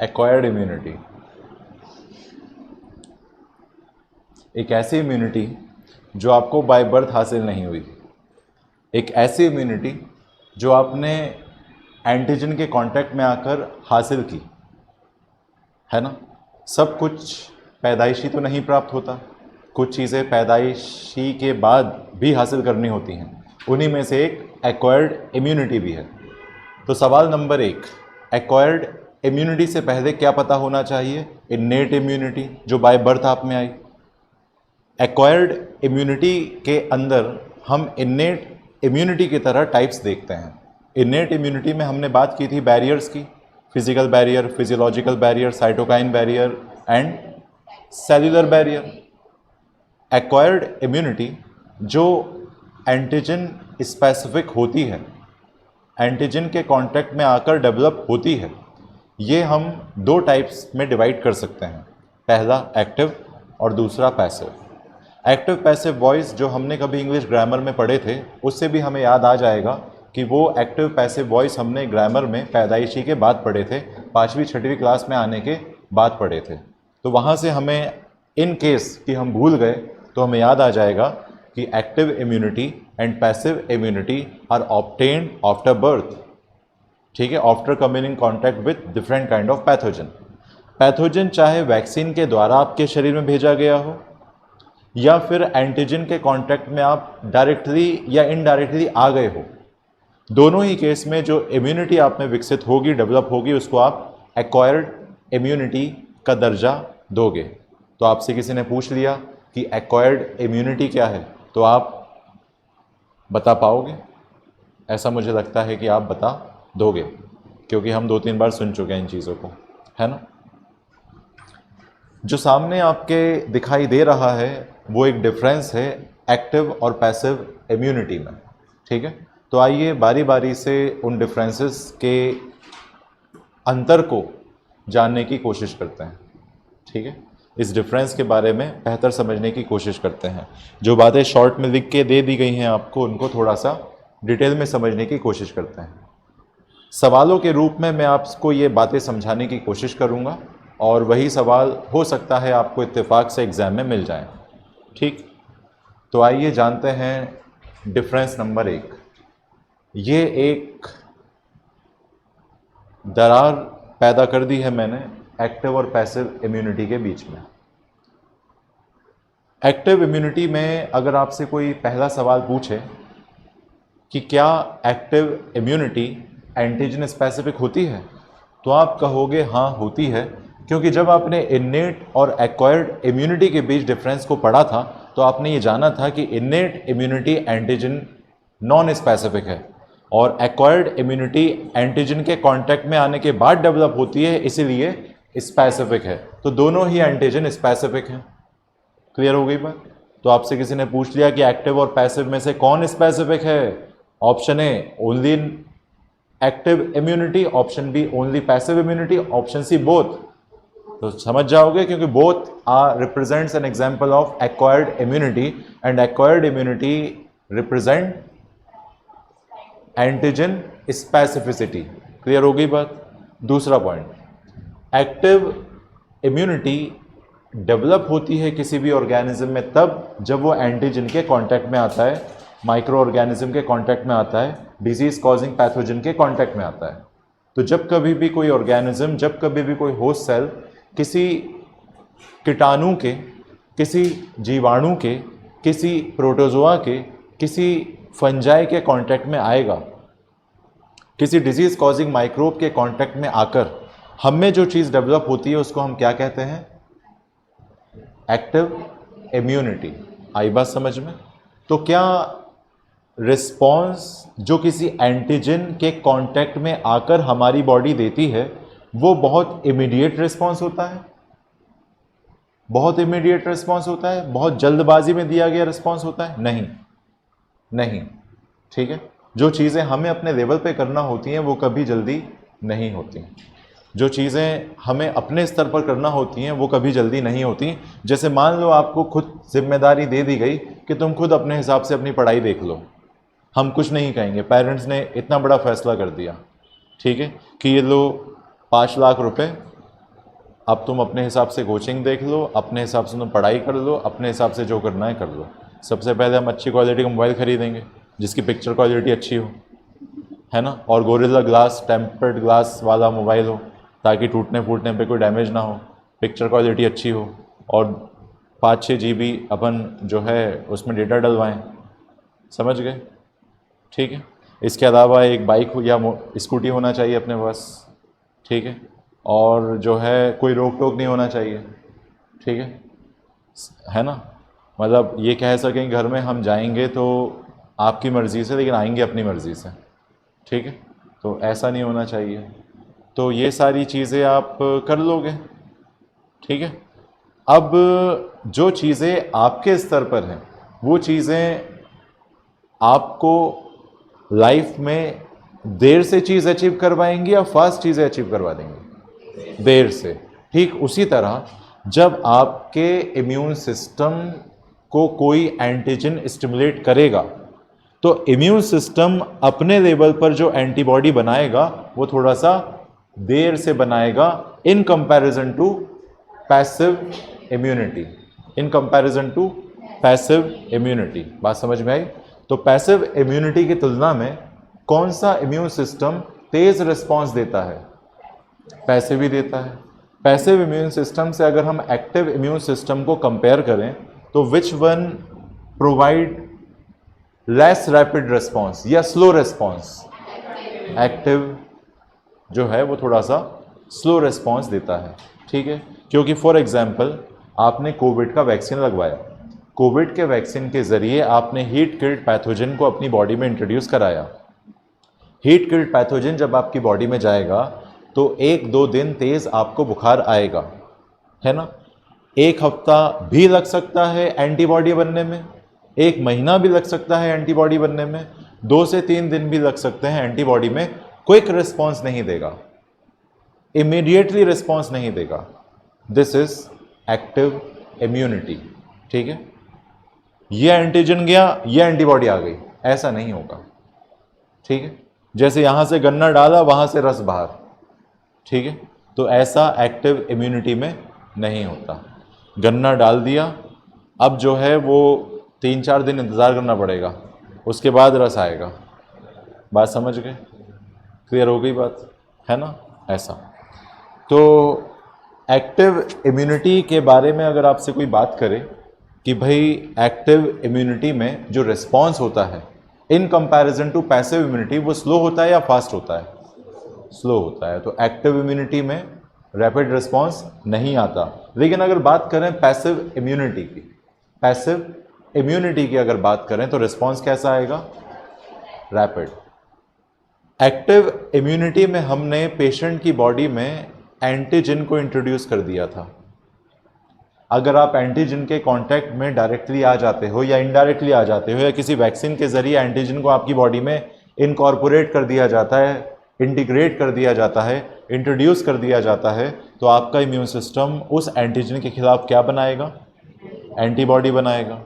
Acquired immunity एक ऐसी immunity जो आपको बाय बर्थ हासिल नहीं हुई, एक ऐसी इम्यूनिटी जो आपने एंटीजन के कांटेक्ट में आकर हासिल की, है ना। सब कुछ पैदाइशी तो नहीं प्राप्त होता, कुछ चीज़ें पैदाइशी के बाद भी हासिल करनी होती हैं, उन्हीं में से एक एक्वायर्ड इम्यूनिटी भी है। तो सवाल नंबर 1, एक्वायर्ड इम्यूनिटी से पहले क्या पता होना चाहिए? इन्नेट इम्यूनिटी जो बाय बर्थ आप में आई। एक्वायर्ड इम्यूनिटी के अंदर हम इन्नेट इम्यूनिटी की तरह टाइप्स देखते हैं। इन्नेट इम्यूनिटी में हमने बात की थी बैरियर्स की, physical barrier, physiological barrier, cytokine barrier and cellular barrier. Acquired immunity जो एंटीजन स्पेसिफिक होती है, एंटीजन के कांटेक्ट में आकर डेवलप होती है, ये हम दो टाइप्स में डिवाइड कर सकते हैं। पहला एक्टिव और दूसरा पैसिव। एक्टिव पैसिव वॉइस जो हमने कभी इंग्लिश ग्रामर में पढ़े थे, उससे भी हमें याद आ जाएगा कि वो एक्टिव पैसिव वॉइस हमने ग्रामर में पैदाइशी के बाद पढ़े थे, 5वीं 6वीं क्लास में आने के बाद पढ़े थे। तो वहाँ से हमें इन केस कि हम भूल गए तो हमें याद आ जाएगा कि active immunity and passive immunity are obtained after birth, ठीक है, after coming in contact with different kind of pathogen. Pathogen चाहे वैक्सीन के द्वारा आपके शरीर में भेजा गया हो या फिर एंटीजन के कांटेक्ट में आप डायरेक्टली या इनडायरेक्टली आ गए हो, दोनों ही केस में जो इम्यूनिटी आप में विकसित होगी, डेवलप होगी, उसको आप एक्वायर्ड इम्यूनिटी का दर्जा दोगे। तो आपसे किसी ने पूछ लिया कि एक्वायर्ड इम्यूनिटी क्या है, तो आप बता पाओगे? ऐसा मुझे लगता है कि आप बता दोगे, क्योंकि हम 2-3 बार सुन चुके हैं इन चीज़ों को, है ना। जो सामने आपके दिखाई दे रहा है वो एक डिफरेंस है एक्टिव और पैसिव इम्यूनिटी में, ठीक है। तो आइए बारी बारी से उन डिफरेंसेस के अंतर को जानने की कोशिश करते हैं, ठीक है। इस डिफरेंस के बारे में बेहतर समझने की कोशिश करते हैं। जो बातें शॉर्ट में लिख के दे दी गई हैं आपको, उनको थोड़ा सा डिटेल में समझने की कोशिश करते हैं। सवालों के रूप में मैं आपको ये बातें समझाने की कोशिश करूँगा और वही सवाल हो सकता है आपको इत्तेफाक से एग्ज़ाम में मिल जाए, ठीक। तो आइए जानते हैं डिफरेंस नंबर 1। ये एक दरार पैदा कर दी है मैंने एक्टिव और पैसिव इम्यूनिटी के बीच में। एक्टिव इम्यूनिटी में अगर आपसे कोई पहला सवाल पूछे कि क्या एक्टिव इम्यूनिटी एंटीजन स्पेसिफिक होती है, तो आप कहोगे हाँ होती है, क्योंकि जब आपने इन्नेट और एक्वायर्ड इम्यूनिटी के बीच डिफरेंस को पढ़ा था तो आपने ये जाना था कि innate immunity antigen non specific है और एक्वायर्ड इम्यूनिटी एंटीजन के कांटेक्ट में आने के बाद डेवलप होती है, इसीलिए स्पेसिफिक है। तो दोनों ही एंटीजन स्पेसिफिक हैं। क्लियर हो गई बात? तो आपसे किसी ने पूछ लिया कि एक्टिव और पैसिव में से कौन स्पेसिफिक है, option A only active immunity, option B only passive immunity, option C both. तो समझ जाओगे, क्योंकि both are represents an example of acquired immunity and acquired immunity represent antigen specificity. Clear हो गई बात? दूसरा पॉइंट, एक्टिव इम्यूनिटी डेवलप होती है किसी भी ऑर्गेनिज्म में तब जब वो एंटीजन के कांटेक्ट में आता है, माइक्रो ऑर्गेनिज्म के कांटेक्ट में आता है, डिजीज कॉजिंग पैथोजन के कांटेक्ट में आता है। तो जब कभी भी कोई ऑर्गेनिज्म, जब कभी भी कोई होस्ट सेल किसी कीटाणु के, किसी जीवाणु के, किसी प्रोटोजोआ के, किसी फंजाई के कांटेक्ट में आएगा, किसी डिजीज कॉजिंग माइक्रोब के कांटेक्ट में आकर हम में जो चीज़ डेवलप होती है उसको हम क्या कहते हैं? Active immunity. आई बात समझ में? तो क्या रिस्पॉन्स जो किसी एंटीजन के कांटेक्ट में आकर हमारी बॉडी देती है वो बहुत इमीडिएट रिस्पॉन्स होता है? बहुत इमीडिएट रिस्पॉन्स होता है? बहुत जल्दबाजी में दिया गया रिस्पॉन्स होता है? नहीं, नहीं, ठीक है। जो चीज़ें हमें अपने लेवल पे करना होती हैं वो कभी जल्दी नहीं होती। जो चीज़ें हमें अपने स्तर पर करना होती हैं वो कभी जल्दी नहीं होती। जैसे मान लो आपको खुद जिम्मेदारी दे दी गई कि तुम खुद अपने हिसाब से अपनी पढ़ाई देख लो, हम कुछ नहीं कहेंगे, पेरेंट्स ने इतना बड़ा फैसला कर दिया, ठीक है, कि ये लो 5 लाख रुपए अब तुम अपने हिसाब से कोचिंग देख लो, अपने हिसाब से तुम पढ़ाई कर लो, अपने हिसाब से जो करना है कर लो। सबसे पहले हम अच्छी क्वालिटी का मोबाइल खरीदेंगे जिसकी पिक्चर क्वालिटी अच्छी हो, है ना, और गोरिल्ला ग्लास टेम्पर्ड ग्लास वाला मोबाइल हो ताकि टूटने फूटने पे कोई डैमेज ना हो, पिक्चर क्वालिटी अच्छी हो, और 5-6 GB अपन जो है उसमें डेटा डलवाएं। समझ गए? ठीक है। इसके अलावा एक बाइक या स्कूटी होना चाहिए अपने पास, ठीक है, और जो है कोई रोक टोक नहीं होना चाहिए, ठीक है ना, मतलब ये कह सकें घर में हम जाएंगे तो आपकी मर्ज़ी से लेकिन आएंगे अपनी मर्ज़ी से, ठीक है, तो ऐसा नहीं होना चाहिए। तो ये सारी चीज़ें आप कर लोगे, ठीक है। अब जो चीज़ें आपके स्तर पर हैं वो चीज़ें आपको लाइफ में देर से चीज़ अचीव करवाएंगी या फास्ट चीज़ें अचीव करवा देंगी? देर से। ठीक उसी तरह जब आपके इम्यून सिस्टम को कोई एंटीजन स्टिमुलेट करेगा तो इम्यून सिस्टम अपने लेवल पर जो एंटीबॉडी बनाएगा वो थोड़ा सा देर से बनाएगा in comparison to passive immunity, in comparison to passive immunity. बात समझ में आई? तो पैसिव इम्यूनिटी की तुलना में कौन सा इम्यून सिस्टम तेज रिस्पांस देता है? पैसिव ही देता है। पैसिव इम्यून सिस्टम से अगर हम एक्टिव इम्यून सिस्टम को कंपेयर करें तो which one provide less rapid response या स्लो रिस्पांस? एक्टिव जो है वो थोड़ा सा स्लो रिस्पांस देता है, ठीक है। क्योंकि फॉर एग्जांपल आपने कोविड का वैक्सीन लगवाया, कोविड के वैक्सीन के ज़रिए आपने हीट किल्ड पैथोजन को अपनी बॉडी में इंट्रोड्यूस कराया। हीट किल्ड पैथोजन जब आपकी बॉडी में जाएगा तो 1-2 दिन तेज़ आपको बुखार आएगा, है ना। 1 हफ्ता भी लग सकता है एंटीबॉडी बनने में, 1 महीना भी लग सकता है एंटीबॉडी बनने में, 2 से 3 दिन भी लग सकते हैं एंटीबॉडी में। क्विक रिस्पॉन्स नहीं देगा, इमीडिएटली रिस्पॉन्स नहीं देगा। दिस इज एक्टिव इम्यूनिटी, ठीक है। ये एंटीजन गया, ये एंटीबॉडी आ गई, ऐसा नहीं होगा, ठीक है। जैसे यहां से गन्ना डाला वहां से रस बाहर, ठीक है, तो ऐसा एक्टिव इम्यूनिटी में नहीं होता। गन्ना डाल दिया, अब जो है वो 3-4 दिन इंतज़ार करना पड़ेगा, उसके बाद रस आएगा। बात समझ गए? क्लियर हो गई बात, है ना। ऐसा तो एक्टिव इम्यूनिटी के बारे में अगर आपसे कोई बात करे कि भाई एक्टिव इम्यूनिटी में जो रिस्पांस होता है in comparison to passive immunity वो स्लो होता है या फास्ट होता है? स्लो होता है। तो एक्टिव इम्यूनिटी में रैपिड रिस्पांस नहीं आता। लेकिन अगर बात करें पैसिव इम्यूनिटी की, पैसिव इम्यूनिटी की अगर बात करें तो रिस्पांस कैसा आएगा? रैपिड। एक्टिव इम्यूनिटी में हमने पेशेंट की बॉडी में एंटीजन को इंट्रोड्यूस कर दिया था। अगर आप एंटीजन के कांटेक्ट में डायरेक्टली आ जाते हो या इनडायरेक्टली आ जाते हो या किसी वैक्सीन के जरिए एंटीजन को आपकी बॉडी में इनकॉर्पोरेट कर दिया जाता है, इंटीग्रेट कर दिया जाता है, इंट्रोड्यूस कर दिया जाता है, तो आपका इम्यून सिस्टम उस एंटीजन के खिलाफ क्या बनाएगा? एंटीबॉडी बनाएगा।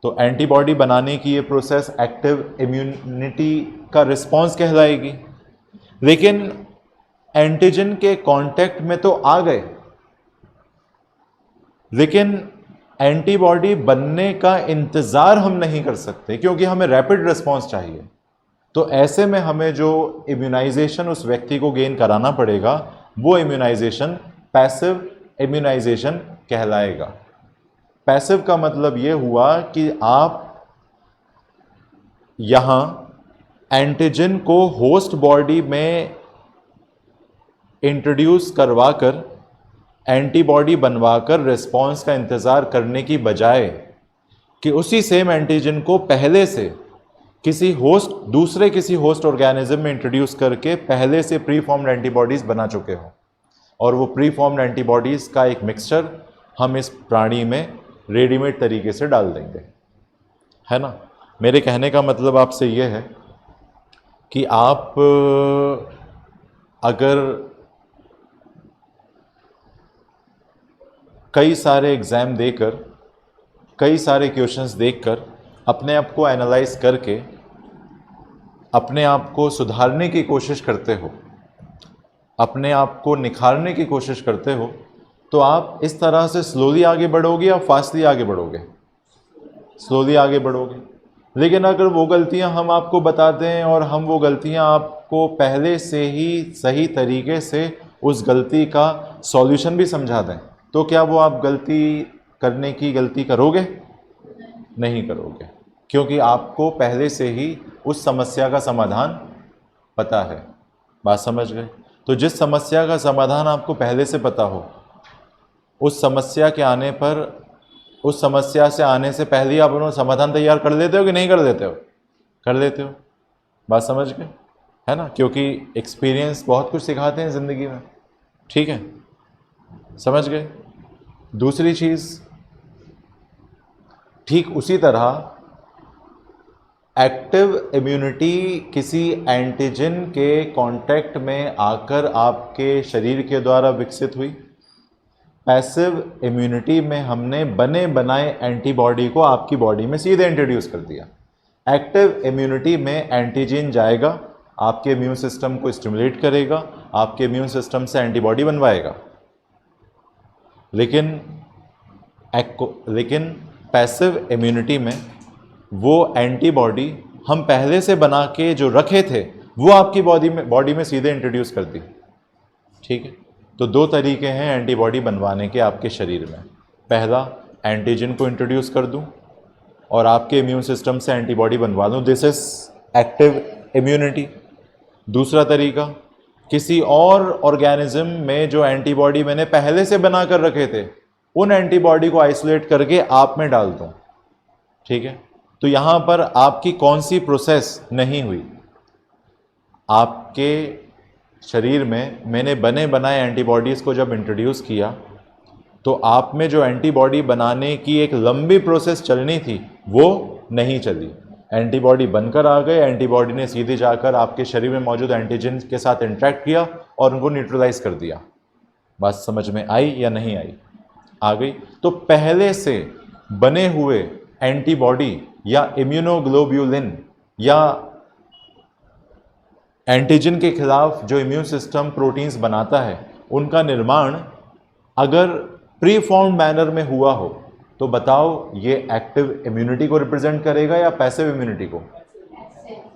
तो एंटीबॉडी बनाने की ये प्रोसेस एक्टिव इम्यूनिटी का रिस्पॉन्स कहलाएगी। लेकिन एंटीजन के कांटेक्ट में तो आ गए, लेकिन एंटीबॉडी बनने का इंतज़ार हम नहीं कर सकते क्योंकि हमें रैपिड रिस्पॉन्स चाहिए। तो ऐसे में हमें जो इम्यूनाइजेशन उस व्यक्ति को गेन कराना पड़ेगा वो इम्यूनाइजेशन पैसिव इम्यूनाइजेशन कहलाएगा। पैसिव का मतलब ये हुआ कि आप यहाँ एंटीजन को होस्ट बॉडी में इंट्रोड्यूस करवाकर एंटीबॉडी बनवाकर रिस्पॉन्स का इंतज़ार करने की बजाय कि उसी सेम एंटीजन को पहले से दूसरे किसी होस्ट ऑर्गेनिज्म में इंट्रोड्यूस करके पहले से प्री फॉर्म्ड एंटीबॉडीज़ बना चुके हो, और वो प्री फॉर्म्ड एंटीबॉडीज़ का एक मिक्सचर हम इस प्राणी में रेडीमेड तरीके से डाल देंगे, है ना। मेरे कहने का मतलब आपसे ये है कि आप अगर कई सारे एग्ज़ाम देकर, कई सारे क्वेश्चंस देखकर अपने आप को एनालाइज करके अपने आप को सुधारने की कोशिश करते हो, अपने आप को निखारने की कोशिश करते हो, तो आप इस तरह से स्लोली आगे बढ़ोगे या फास्टली आगे बढ़ोगे? स्लोली आगे बढ़ोगे। लेकिन अगर वो गलतियां हम आपको बता दें और हम वो गलतियां आपको पहले से ही सही तरीके से उस गलती का सॉल्यूशन भी समझा दें, तो क्या वो आप गलती करोगे? नहीं करोगे, क्योंकि आपको पहले से ही उस समस्या का समाधान पता है। बात समझ गए? तो जिस समस्या का समाधान आपको पहले से पता हो, उस समस्या से आने से पहले ही आप उन्होंने समाधान तैयार कर लेते हो कि नहीं कर लेते हो? कर लेते हो। बात समझ गए? है ना? क्योंकि एक्सपीरियंस बहुत कुछ सिखाते हैं ज़िंदगी में। ठीक है, समझ गए? दूसरी चीज़, ठीक उसी तरह एक्टिव इम्यूनिटी किसी एंटीजन के कांटेक्ट में आकर आपके शरीर के द्वारा विकसित हुई। पैसिव इम्यूनिटी में हमने बने बनाए एंटीबॉडी को आपकी बॉडी में सीधे इंट्रोड्यूस कर दिया। एक्टिव इम्यूनिटी में एंटीजन जाएगा, आपके इम्यून सिस्टम को स्टिमुलेट करेगा, आपके इम्यून सिस्टम से एंटीबॉडी बनवाएगा। लेकिन पैसिव इम्यूनिटी में वो एंटीबॉडी हम पहले से बना के जो रखे थे वो आपकी बॉडी में सीधे इंट्रोड्यूस कर दी। ठीक है, तो दो तरीके हैं एंटीबॉडी बनवाने के आपके शरीर में। पहला, एंटीजन को इंट्रोड्यूस कर दूं और आपके इम्यून सिस्टम से एंटीबॉडी बनवा दूं, दिस इज एक्टिव इम्यूनिटी। दूसरा तरीका, किसी और ऑर्गेनिज्म में जो एंटीबॉडी मैंने पहले से बना कर रखे थे, उन एंटीबॉडी को आइसोलेट करके आप में डाल दूं। ठीक है, तो यहां पर आपकी कौन सी प्रोसेस नहीं हुई? आपके शरीर में मैंने बने बनाए एंटीबॉडीज़ को जब इंट्रोड्यूस किया, तो आप में जो एंटीबॉडी बनाने की एक लंबी प्रोसेस चलनी थी वो नहीं चली। एंटीबॉडी बनकर आ गए, एंटीबॉडी ने सीधे जाकर आपके शरीर में मौजूद एंटीजन के साथ इंटरेक्ट किया और उनको न्यूट्रलाइज कर दिया। बात समझ में आई या नहीं आई? आ गई। तो पहले से बने हुए एंटीबॉडी या इम्यूनोग्लोब्यूलिन या एंटीजन के खिलाफ जो इम्यून सिस्टम प्रोटीन्स बनाता है, उनका निर्माण अगर प्री फॉर्म मैनर में हुआ हो तो बताओ ये एक्टिव इम्यूनिटी को रिप्रेजेंट करेगा या पैसिव इम्यूनिटी को?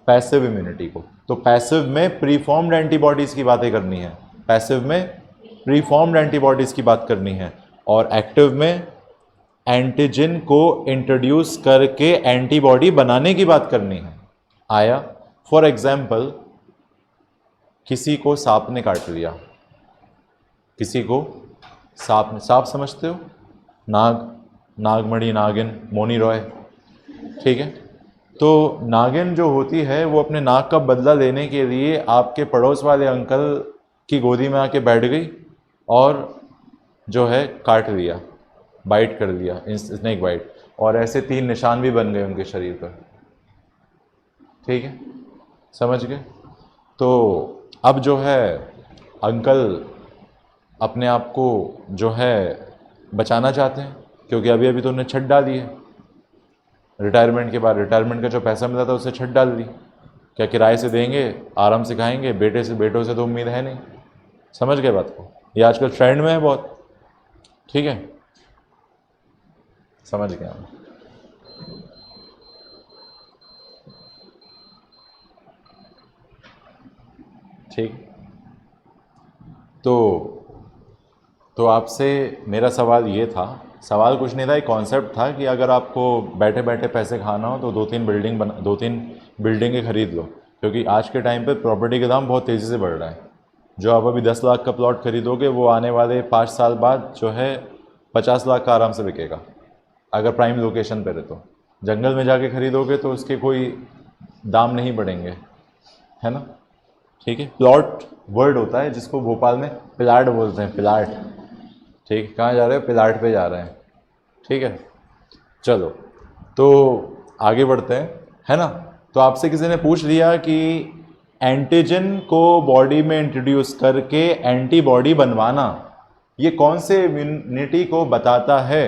पैसिव इम्यूनिटी को। तो पैसिव में प्री फॉर्म्ड एंटीबॉडीज की बातें करनी है, पैसिव में प्री फॉर्म्ड एंटीबॉडीज की बात करनी है, और एक्टिव में एंटीजन को इंट्रोड्यूस करके एंटीबॉडी बनाने की बात करनी है। आया? फॉर एग्जाम्पल, किसी को सांप ने काट लिया, किसी को सांप समझते हो? नागमणि, नागिन, मोनी रॉय। ठीक है, तो नागिन जो होती है वो अपने नाक का बदला लेने के लिए आपके पड़ोस वाले अंकल की गोदी में आके बैठ गई और जो है काट लिया, बाइट कर लिया, स्नेक बाइट, और ऐसे 3 निशान भी बन गए उनके शरीर पर। ठीक है, समझ गए? तो अब जो है अंकल अपने आप को जो है बचाना चाहते हैं, क्योंकि अभी अभी तो उन्हें छत डाली है। रिटायरमेंट के बाद रिटायरमेंट का जो पैसा मिला था उससे छत डाल दी। क्या किराए से देंगे, आराम से खाएंगे, बेटों से तो उम्मीद है नहीं। समझ गए बात को? ये आजकल ट्रेंड में है बहुत। ठीक है, समझ गया। ठीक, तो आपसे मेरा सवाल ये था, सवाल कुछ नहीं था, एक कॉन्सेप्ट था कि अगर आपको बैठे बैठे पैसे खाना हो तो 2-3 बिल्डिंगें खरीद लो, क्योंकि आज के टाइम पे प्रॉपर्टी के दाम बहुत तेज़ी से बढ़ रहा है। जो आप अभी 10 लाख का प्लॉट खरीदोगे वो आने वाले 5 साल बाद जो है 50 लाख का आराम से बिकेगा, अगर प्राइम लोकेशन पर है। तो जंगल में जाके खरीदोगे तो उसके कोई दाम नहीं बढ़ेंगे, है ना? ठीक है, प्लॉट वर्ड होता है जिसको भोपाल में प्लाट बोलते हैं, प्लाट। ठीक, कहाँ जा रहे हो? प्लाट पे जा रहे हैं। ठीक है, चलो तो आगे बढ़ते हैं, है ना? तो आपसे किसी ने पूछ लिया कि एंटीजन को बॉडी में इंट्रोड्यूस करके एंटीबॉडी बनवाना ये कौन से इम्यूनिटी को बताता है?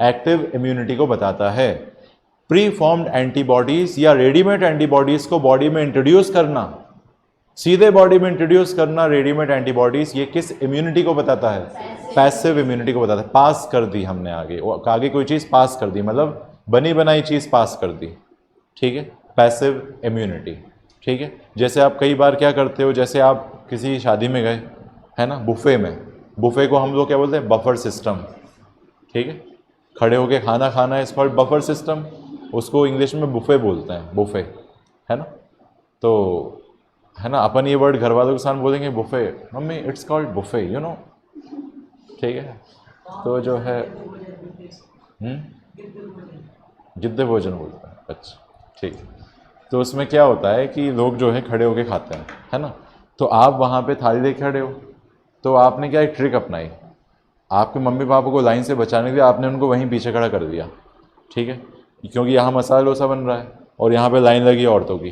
एक्टिव इम्यूनिटी को बताता है। प्री फॉर्म्ड एंटीबॉडीज या रेडीमेड एंटीबॉडीज को बॉडी में इंट्रोड्यूस करना सीधे बॉडी में इंट्रोड्यूस करना रेडीमेड एंटीबॉडीज, ये किस इम्यूनिटी को बताता है? पैसिव इम्यूनिटी को बताता है। पास कर दी हमने आगे कोई चीज़ पास कर दी, मतलब बनी बनाई चीज़ पास कर दी, ठीक है, पैसिव इम्यूनिटी, ठीक है। जैसे आप कई बार क्या करते हो, जैसे आप किसी शादी में गए, है ना, बुफे में, बुफे को हम लोग क्या बोलते हैं? बफर सिस्टम, ठीक है, खड़े होके खाना खाना इज कॉल्ड बफर सिस्टम, उसको इंग्लिश में बुफे बोलते हैं, बुफे, है ना। तो है ना, अपन ये वर्ड घर वालों के साथ बोलेंगे buffet, mummy it's called buffet, you know, ठीक है। तो जो है गिद्दे भोजन बोलते हैं, अच्छा, ठीक है। तो उसमें क्या होता है कि लोग जो है खड़े होके खाते हैं, है ना। तो आप वहाँ पे थाली लेके खड़े हो, तो आपने क्या एक ट्रिक अपनाई, आपके मम्मी पापा को लाइन से बचाने के लिए आपने उनको वहीं पीछे खड़ा कर दिया, ठीक है, क्योंकि यहाँ मसाला डोसा बन रहा है और यहाँ पे लाइन लगी औरतों की,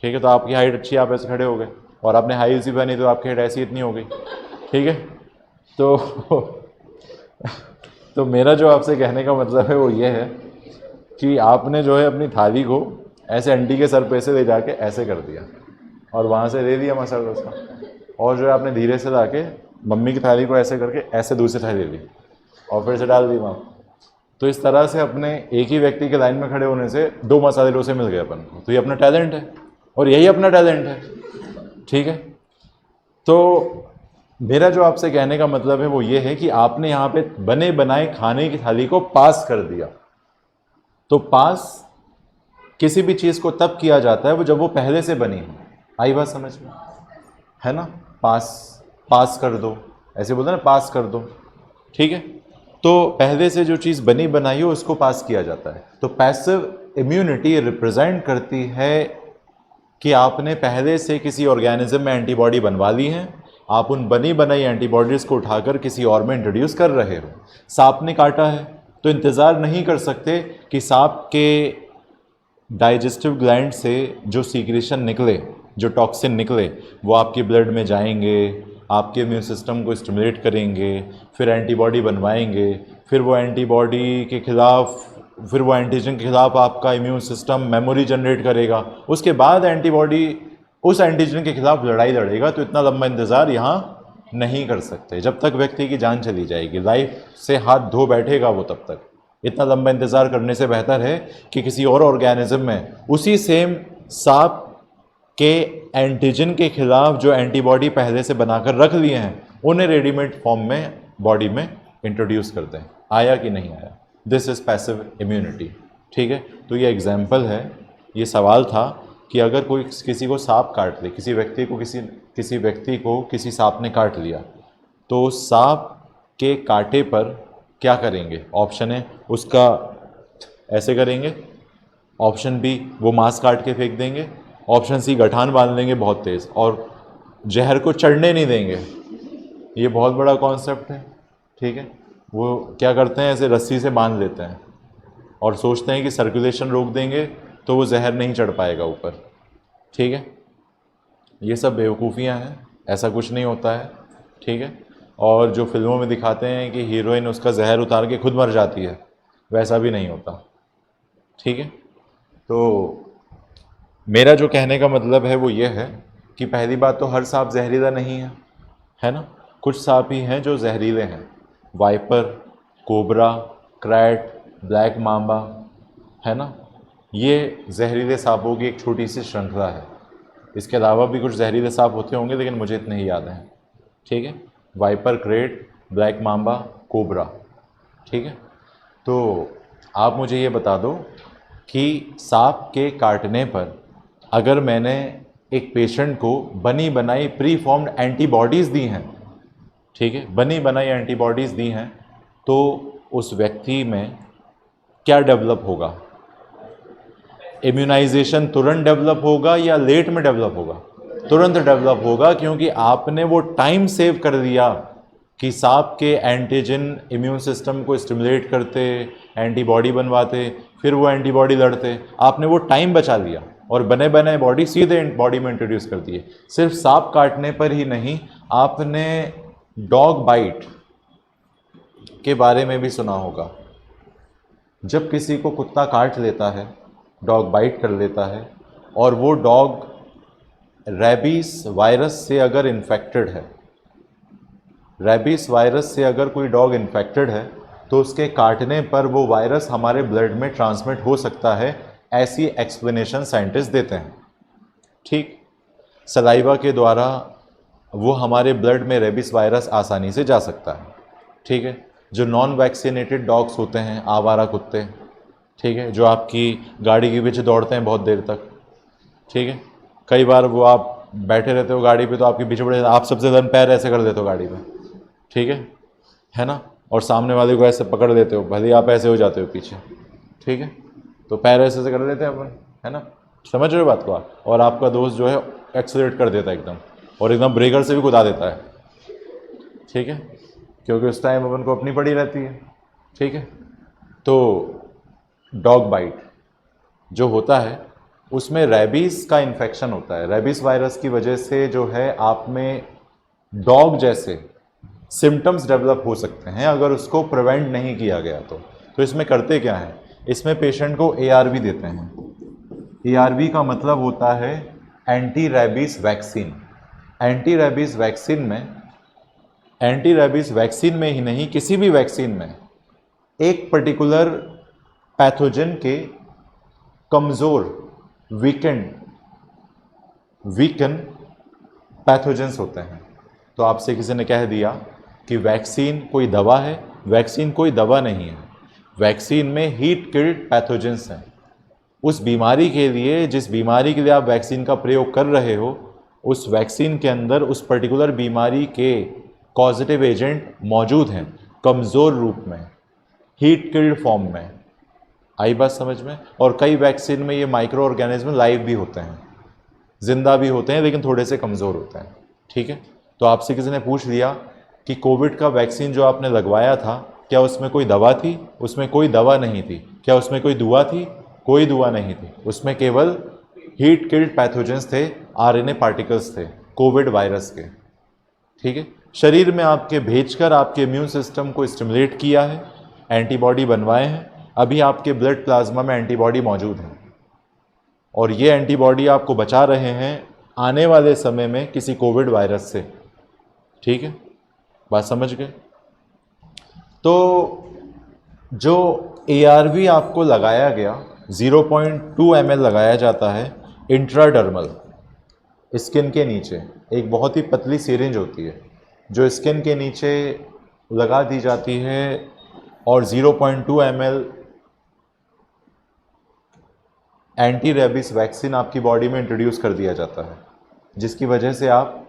ठीक है। तो आपकी हाइट अच्छी है, आप ऐसे खड़े हो गए, और आपने हाई सी पहनी तो आपकी हाइट ऐसी इतनी हो गई, ठीक है। तो तो मेरा जो आपसे कहने का मतलब है वो ये है कि आपने जो है अपनी थाली को ऐसे आंटी के सर पे से ले जाके ऐसे कर दिया और वहाँ से दे दिया मसाला डोसा, और जो है आपने धीरे से लाके मम्मी की थाली को ऐसे करके ऐसे दूसरी थाली ले ली और फिर से डाल दी वहाँ। तो इस तरह से अपने एक ही व्यक्ति के लाइन में खड़े होने से 2 मसाले डोसे मिल गए अपन को। तो ये अपना टैलेंट है और यही अपना टैलेंट है, ठीक है। तो मेरा जो आपसे कहने का मतलब है वो ये है कि आपने यहाँ पे बने बनाए खाने की थाली को पास कर दिया। तो पास किसी भी चीज़ को तब किया जाता है वो जब वो पहले से बनी हो। आई बात समझ में, है ना। पास कर दो, ऐसे बोलते हैं ना, पास कर दो, ठीक है। तो पहले से जो चीज़ बनी बनाई हो उसको पास किया जाता है। तो पैसिव इम्यूनिटी रिप्रेजेंट करती है कि आपने पहले से किसी ऑर्गेनिज्म में एंटीबॉडी बनवा ली है, आप उन बनी बनाई एंटीबॉडीज़ को उठाकर किसी और में इंट्रोड्यूस कर रहे हो। सांप ने काटा है तो इंतज़ार नहीं कर सकते कि सांप के डाइजेस्टिव ग्लैंड से जो सीक्रेशन निकले, जो टॉक्सिन निकले, वो आपके ब्लड में जाएंगे, आपके इम्यून सिस्टम को स्टिमुलेट करेंगे, फिर एंटीबॉडी बनवाएंगे, फिर वो एंटीबॉडी के खिलाफ, फिर वो एंटीजन के खिलाफ आपका इम्यून सिस्टम मेमोरी जनरेट करेगा, उसके बाद एंटीबॉडी उस एंटीजन के खिलाफ लड़ाई लड़ेगा। तो इतना लंबा इंतज़ार यहाँ नहीं कर सकते, जब तक व्यक्ति की जान चली जाएगी, लाइफ से हाथ धो बैठेगा वो, तब तक इतना लंबा इंतज़ार करने से बेहतर है कि किसी और ऑर्गेनिज्म में उसी सेम सांप के एंटीजन के खिलाफ जो एंटीबॉडी पहले से बनाकर रख लिए हैं उन्हें रेडीमेड फॉर्म में बॉडी में इंट्रोड्यूस करते हैं। आया कि नहीं आया? दिस इज़ पैसिव इम्यूनिटी, ठीक है। तो ये एग्जाम्पल है, ये सवाल था कि अगर कोई किसी को सांप काट ले, किसी व्यक्ति को किसी सांप ने काट लिया, तो सांप के कांटे पर क्या करेंगे? ऑप्शन है उसका ऐसे करेंगे, ऑप्शन बी वो मांस काट के फेंक देंगे, ऑप्शन सी गठान बांध लेंगे बहुत तेज़ और जहर को चढ़ने नहीं देंगे। ये बहुत बड़ा कॉन्सेप्ट है, ठीक है। वो क्या करते हैं, ऐसे रस्सी से बांध लेते हैं और सोचते हैं कि सर्कुलेशन रोक देंगे तो वो जहर नहीं चढ़ पाएगा ऊपर, ठीक है। ये सब बेवकूफ़ियाँ हैं, ऐसा कुछ नहीं होता है, ठीक है। और जो फिल्मों में दिखाते हैं कि हीरोइन उसका जहर उतार के खुद मर जाती है, वैसा भी नहीं होता, ठीक है। तो मेरा जो कहने का मतलब है वो ये है कि पहली बात तो हर सांप जहरीला नहीं है ना। कुछ सांप ही हैं जो जहरीले हैं, viper, cobra, krait, black mamba, है ना। ये जहरीले सांपों की एक छोटी सी श्रृंखला है। इसके अलावा भी कुछ जहरीले सांप होते होंगे लेकिन मुझे इतने ही याद हैं, ठीक है। Viper, krait, black mamba, cobra, ठीक है। तो आप मुझे ये बता दो कि सांप के काटने पर अगर मैंने एक पेशेंट को बनी बनाई प्री फॉर्म्ड एंटीबॉडीज़ दी हैं, ठीक है, बनी बनाई एंटीबॉडीज़ दी हैं, तो उस व्यक्ति में क्या डेवलप होगा? इम्यूनाइजेशन तुरंत डेवलप होगा या लेट में डेवलप होगा? तुरंत डेवलप होगा, क्योंकि आपने वो टाइम सेव कर दिया कि सांप के एंटीजन इम्यून सिस्टम को स्टिमुलेट करते, एंटीबॉडी बनवाते, फिर वो एंटीबॉडी लड़ते, आपने वो टाइम बचा लिया और बने बनाए बॉडी सीधे बॉडी में इंट्रोड्यूस कर दिए। सिर्फ सांप काटने पर ही नहीं, आपने डॉग बाइट के बारे में भी सुना होगा। जब किसी को कुत्ता काट लेता है, डॉग बाइट कर लेता है, और वो डॉग रेबीज वायरस से अगर इन्फेक्टेड है, रेबीज वायरस से अगर कोई डॉग इन्फेक्टेड है तो उसके काटने पर वो वायरस हमारे ब्लड में ट्रांसमिट हो सकता है, ऐसी एक्सप्लेनेशन साइंटिस्ट देते हैं। ठीक, सलाइवा के द्वारा वो हमारे ब्लड में रेबीज वायरस आसानी से जा सकता है। ठीक है, जो नॉन वैक्सीनेटेड डॉग्स होते हैं, आवारा कुत्ते, ठीक है, जो आपकी गाड़ी के पीछे दौड़ते हैं बहुत देर तक, ठीक है, कई बार वो आप बैठे रहते हो गाड़ी पे तो आपके पीछे पड़े, आप सबसे ज़्यादा पैर ऐसे कर देते हो गाड़ी में, ठीक है ना, और सामने वाले को ऐसे पकड़ लेते हो, भले आप ऐसे हो जाते हो पीछे, ठीक है, तो पैर ऐसे से कर लेते हैं अपन, है ना, समझ रहे हो बात को आप, और आपका दोस्त जो है एक्सीलरेट कर देता है एकदम, और एकदम ब्रेकर से भी कुदा देता है, ठीक है, क्योंकि उस टाइम अपन को अपनी पड़ी रहती है। ठीक है, तो डॉग बाइट जो होता है उसमें रेबीज़ का इन्फेक्शन होता है। रेबीज़ वायरस की वजह से जो है आप में डॉग जैसे सिम्टम्स डेवलप हो सकते हैं अगर उसको प्रिवेंट नहीं किया गया तो इसमें करते क्या है, इसमें पेशेंट को ARV देते हैं। ARV का मतलब होता है anti rabies vaccine. Anti rabies vaccine में ही नहीं, किसी भी वैक्सीन में एक पर्टिकुलर पैथोजन के कमज़ोर वीकन पैथोजेंस होते हैं। तो आपसे किसी ने कह दिया कि वैक्सीन कोई दवा है, वैक्सीन कोई दवा नहीं है, वैक्सीन में हीट किल्ड पैथोजेंस हैं। उस बीमारी के लिए, जिस बीमारी के लिए आप वैक्सीन का प्रयोग कर रहे हो, उस वैक्सीन के अंदर उस पर्टिकुलर बीमारी के कॉजेटिव एजेंट मौजूद हैं, कमज़ोर रूप में, हीट किल्ड फॉर्म में। आई बात समझ में? और कई वैक्सीन में ये माइक्रो ऑर्गेनिज्म लाइव भी होते हैं, जिंदा भी होते हैं, लेकिन थोड़े से कमज़ोर होते हैं। ठीक है, तो आपसे किसी ने पूछ लिया कि कोविड का वैक्सीन जो आपने लगवाया था, क्या उसमें कोई दवा थी? उसमें कोई दवा नहीं थी। क्या उसमें कोई दुआ थी? कोई दुआ नहीं थी। उसमें केवल हीट किल्ड पैथोजेंस थे, RNA पार्टिकल्स थे कोविड वायरस के। ठीक है, शरीर में आपके भेजकर आपके इम्यून सिस्टम को स्टिमुलेट किया है, एंटीबॉडी बनवाए हैं, अभी आपके ब्लड प्लाज्मा में एंटीबॉडी मौजूद है, और ये एंटीबॉडी आपको बचा रहे हैं आने वाले समय में किसी कोविड वायरस से। ठीक है, बात समझ गए? तो जो ARV आपको लगाया गया, 0.2 ml लगाया जाता है इंट्राडर्मल, स्किन के नीचे। एक बहुत ही पतली सिरिंज होती है जो स्किन के नीचे लगा दी जाती है, और 0.2 ml एंटी रेबीज वैक्सीन आपकी बॉडी में इंट्रोड्यूस कर दिया जाता है, जिसकी वजह से आप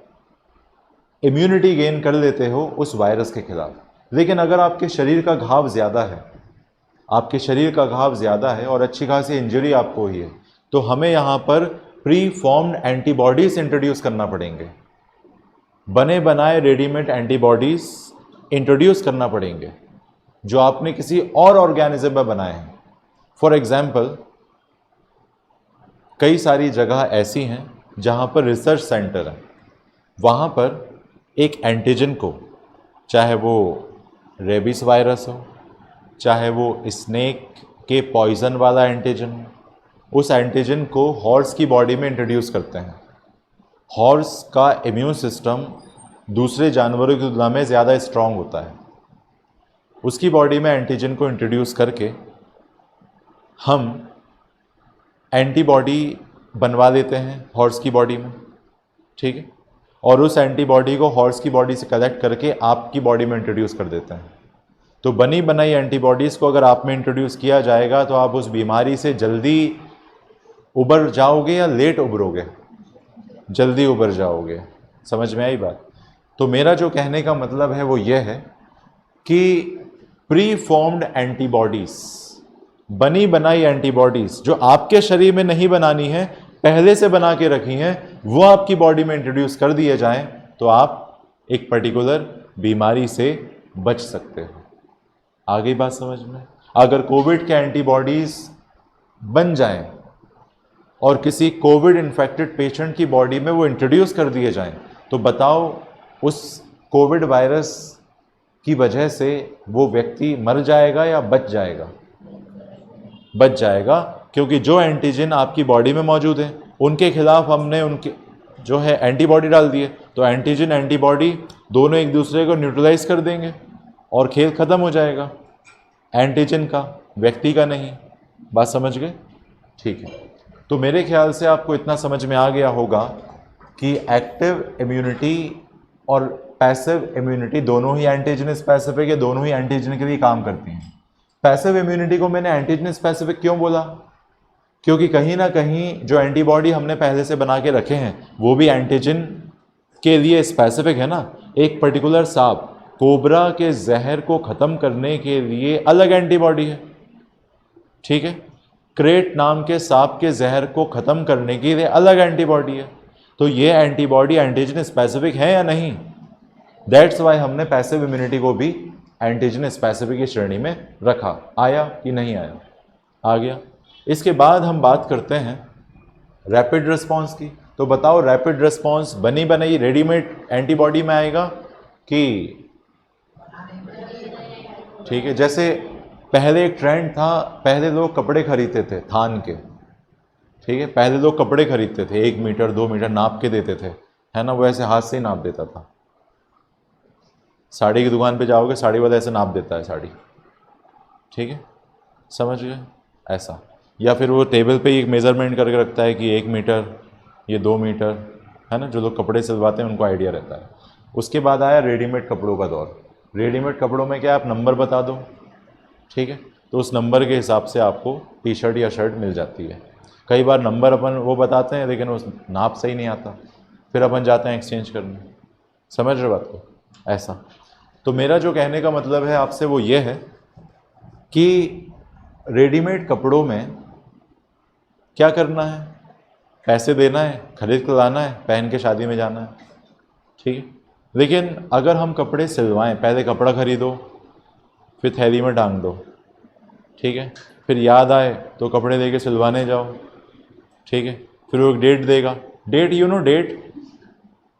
इम्यूनिटी गेन कर लेते हो उस वायरस के खिलाफ। लेकिन अगर आपके शरीर का घाव ज़्यादा है, आपके शरीर का घाव ज़्यादा है और अच्छी खासी इंजरी आपको हुई है, तो हमें यहाँ पर प्री फॉर्म्ड एंटीबॉडीज़ इंट्रोड्यूस करना पड़ेंगे, बने बनाए रेडीमेड एंटीबॉडीज़ इंट्रोड्यूस करना पड़ेंगे जो आपने किसी और ऑर्गेनिज्म में बनाए हैं। फॉर एग्जाम्पल, कई सारी जगह ऐसी हैं जहाँ पर रिसर्च सेंटर हैं, वहाँ पर एक एंटीजन को, चाहे वो रेबीज वायरस हो, चाहे वो स्नेक के पॉइजन वाला एंटीजन हो, उस एंटीजन को हॉर्स की बॉडी में इंट्रोड्यूस करते हैं। हॉर्स का इम्यून सिस्टम दूसरे जानवरों की तुलना में ज़्यादा स्ट्रांग होता है। उसकी बॉडी में एंटीजन को इंट्रोड्यूस करके हम एंटीबॉडी बनवा लेते हैं हॉर्स की बॉडी में। ठीक है, और उस एंटीबॉडी को हॉर्स की बॉडी से कलेक्ट करके आपकी बॉडी में इंट्रोड्यूस कर देते हैं। तो बनी बनाई एंटीबॉडीज़ को अगर आप में इंट्रोड्यूस किया जाएगा तो आप उस बीमारी से जल्दी उबर जाओगे या लेट उबरोगे? जल्दी उबर जाओगे। समझ में आई बात? तो मेरा जो कहने का मतलब है वो ये है कि प्री फॉर्म्ड एंटीबॉडीज़, बनी बनाई एंटीबॉडीज़ जो आपके शरीर में नहीं बनानी है, पहले से बना के रखी हैं, वो आपकी बॉडी में इंट्रोड्यूस कर दिए जाएं तो आप एक पर्टिकुलर बीमारी से बच सकते हो। आ गई बात समझ में? अगर कोविड के एंटीबॉडीज़ बन जाएं और किसी कोविड इन्फेक्टेड पेशेंट की बॉडी में वो इंट्रोड्यूस कर दिए जाएं, तो बताओ उस कोविड वायरस की वजह से वो व्यक्ति मर जाएगा या बच जाएगा? बच जाएगा, क्योंकि जो एंटीजन आपकी बॉडी में मौजूद है उनके खिलाफ हमने जो है एंटीबॉडी डाल दिए, तो एंटीजन एंटीबॉडी दोनों एक दूसरे को न्यूट्रलाइज कर देंगे और खेल ख़त्म हो जाएगा। एंटीजन का, व्यक्ति का नहीं। बात समझ गए? ठीक है। तो मेरे ख्याल से आपको इतना समझ में आ गया होगा कि एक्टिव इम्यूनिटी और पैसिव इम्यूनिटी दोनों ही एंटीजन स्पेसिफिक है, दोनों ही एंटीजन के लिए काम करती हैं। पैसिव इम्यूनिटी को मैंने एंटीजन स्पेसिफिक क्यों बोला? क्योंकि कहीं ना कहीं जो एंटीबॉडी हमने पहले से बना के रखे हैं वो भी एंटीजन के लिए स्पेसिफिक है ना। एक पर्टिकुलर सांप कोबरा के जहर को ख़त्म करने के लिए अलग एंटीबॉडी है, ठीक है। क्रेट नाम के सांप के जहर को ख़त्म करने के लिए अलग एंटीबॉडी है। तो ये एंटीबॉडी एंटीजन स्पेसिफिक है या नहीं? दैट्स वाई हमने पैसिव इम्यूनिटी को भी एंटीजन स्पेसिफिक की श्रेणी में रखा। आया कि नहीं आया? आ गया। इसके बाद हम बात करते हैं रैपिड रिस्पॉन्स की। तो बताओ, रैपिड रिस्पॉन्स बनी बनाई रेडीमेड एंटीबॉडी में आएगा कि, ठीक है। जैसे पहले एक ट्रेंड था, पहले लोग कपड़े खरीदते थे थान के, ठीक है। पहले लोग कपड़े खरीदते थे 1 मीटर 2 मीटर नाप के देते थे, है ना। वो ऐसे हाथ से ही नाप देता था। साड़ी की दुकान पे जाओगे, साड़ी वाला ऐसे नाप देता है साड़ी, ठीक है, समझ गए? ऐसा। या फिर वो टेबल पे ही एक मेज़रमेंट करके रखता है कि 1 मीटर, ये 2 मीटर, है ना। जो लोग कपड़े सिलवाते हैं उनको आइडिया रहता है। उसके बाद आया रेडीमेड कपड़ों का दौर। रेडीमेड कपड़ों में क्या, आप नंबर बता दो, ठीक है, तो उस नंबर के हिसाब से आपको टी शर्ट या शर्ट मिल जाती है। कई बार नंबर अपन वो बताते हैं लेकिन उस नाप सही नहीं आता, फिर अपन जाते हैं एक्सचेंज करने। समझ रहे बात को? ऐसा। तो मेरा जो कहने का मतलब है आपसे वो ये है कि रेडीमेड कपड़ों में क्या करना है, पैसे देना है, खरीद कर लाना है, पहन के शादी में जाना है, ठीक है। लेकिन अगर हम कपड़े सिलवाएं, पहले कपड़ा खरीदो, फिर थैली में टांग दो, ठीक है, फिर याद आए तो कपड़े लेके सिलवाने जाओ, ठीक है, फिर वो एक डेट देगा, डेट यू नो डेट,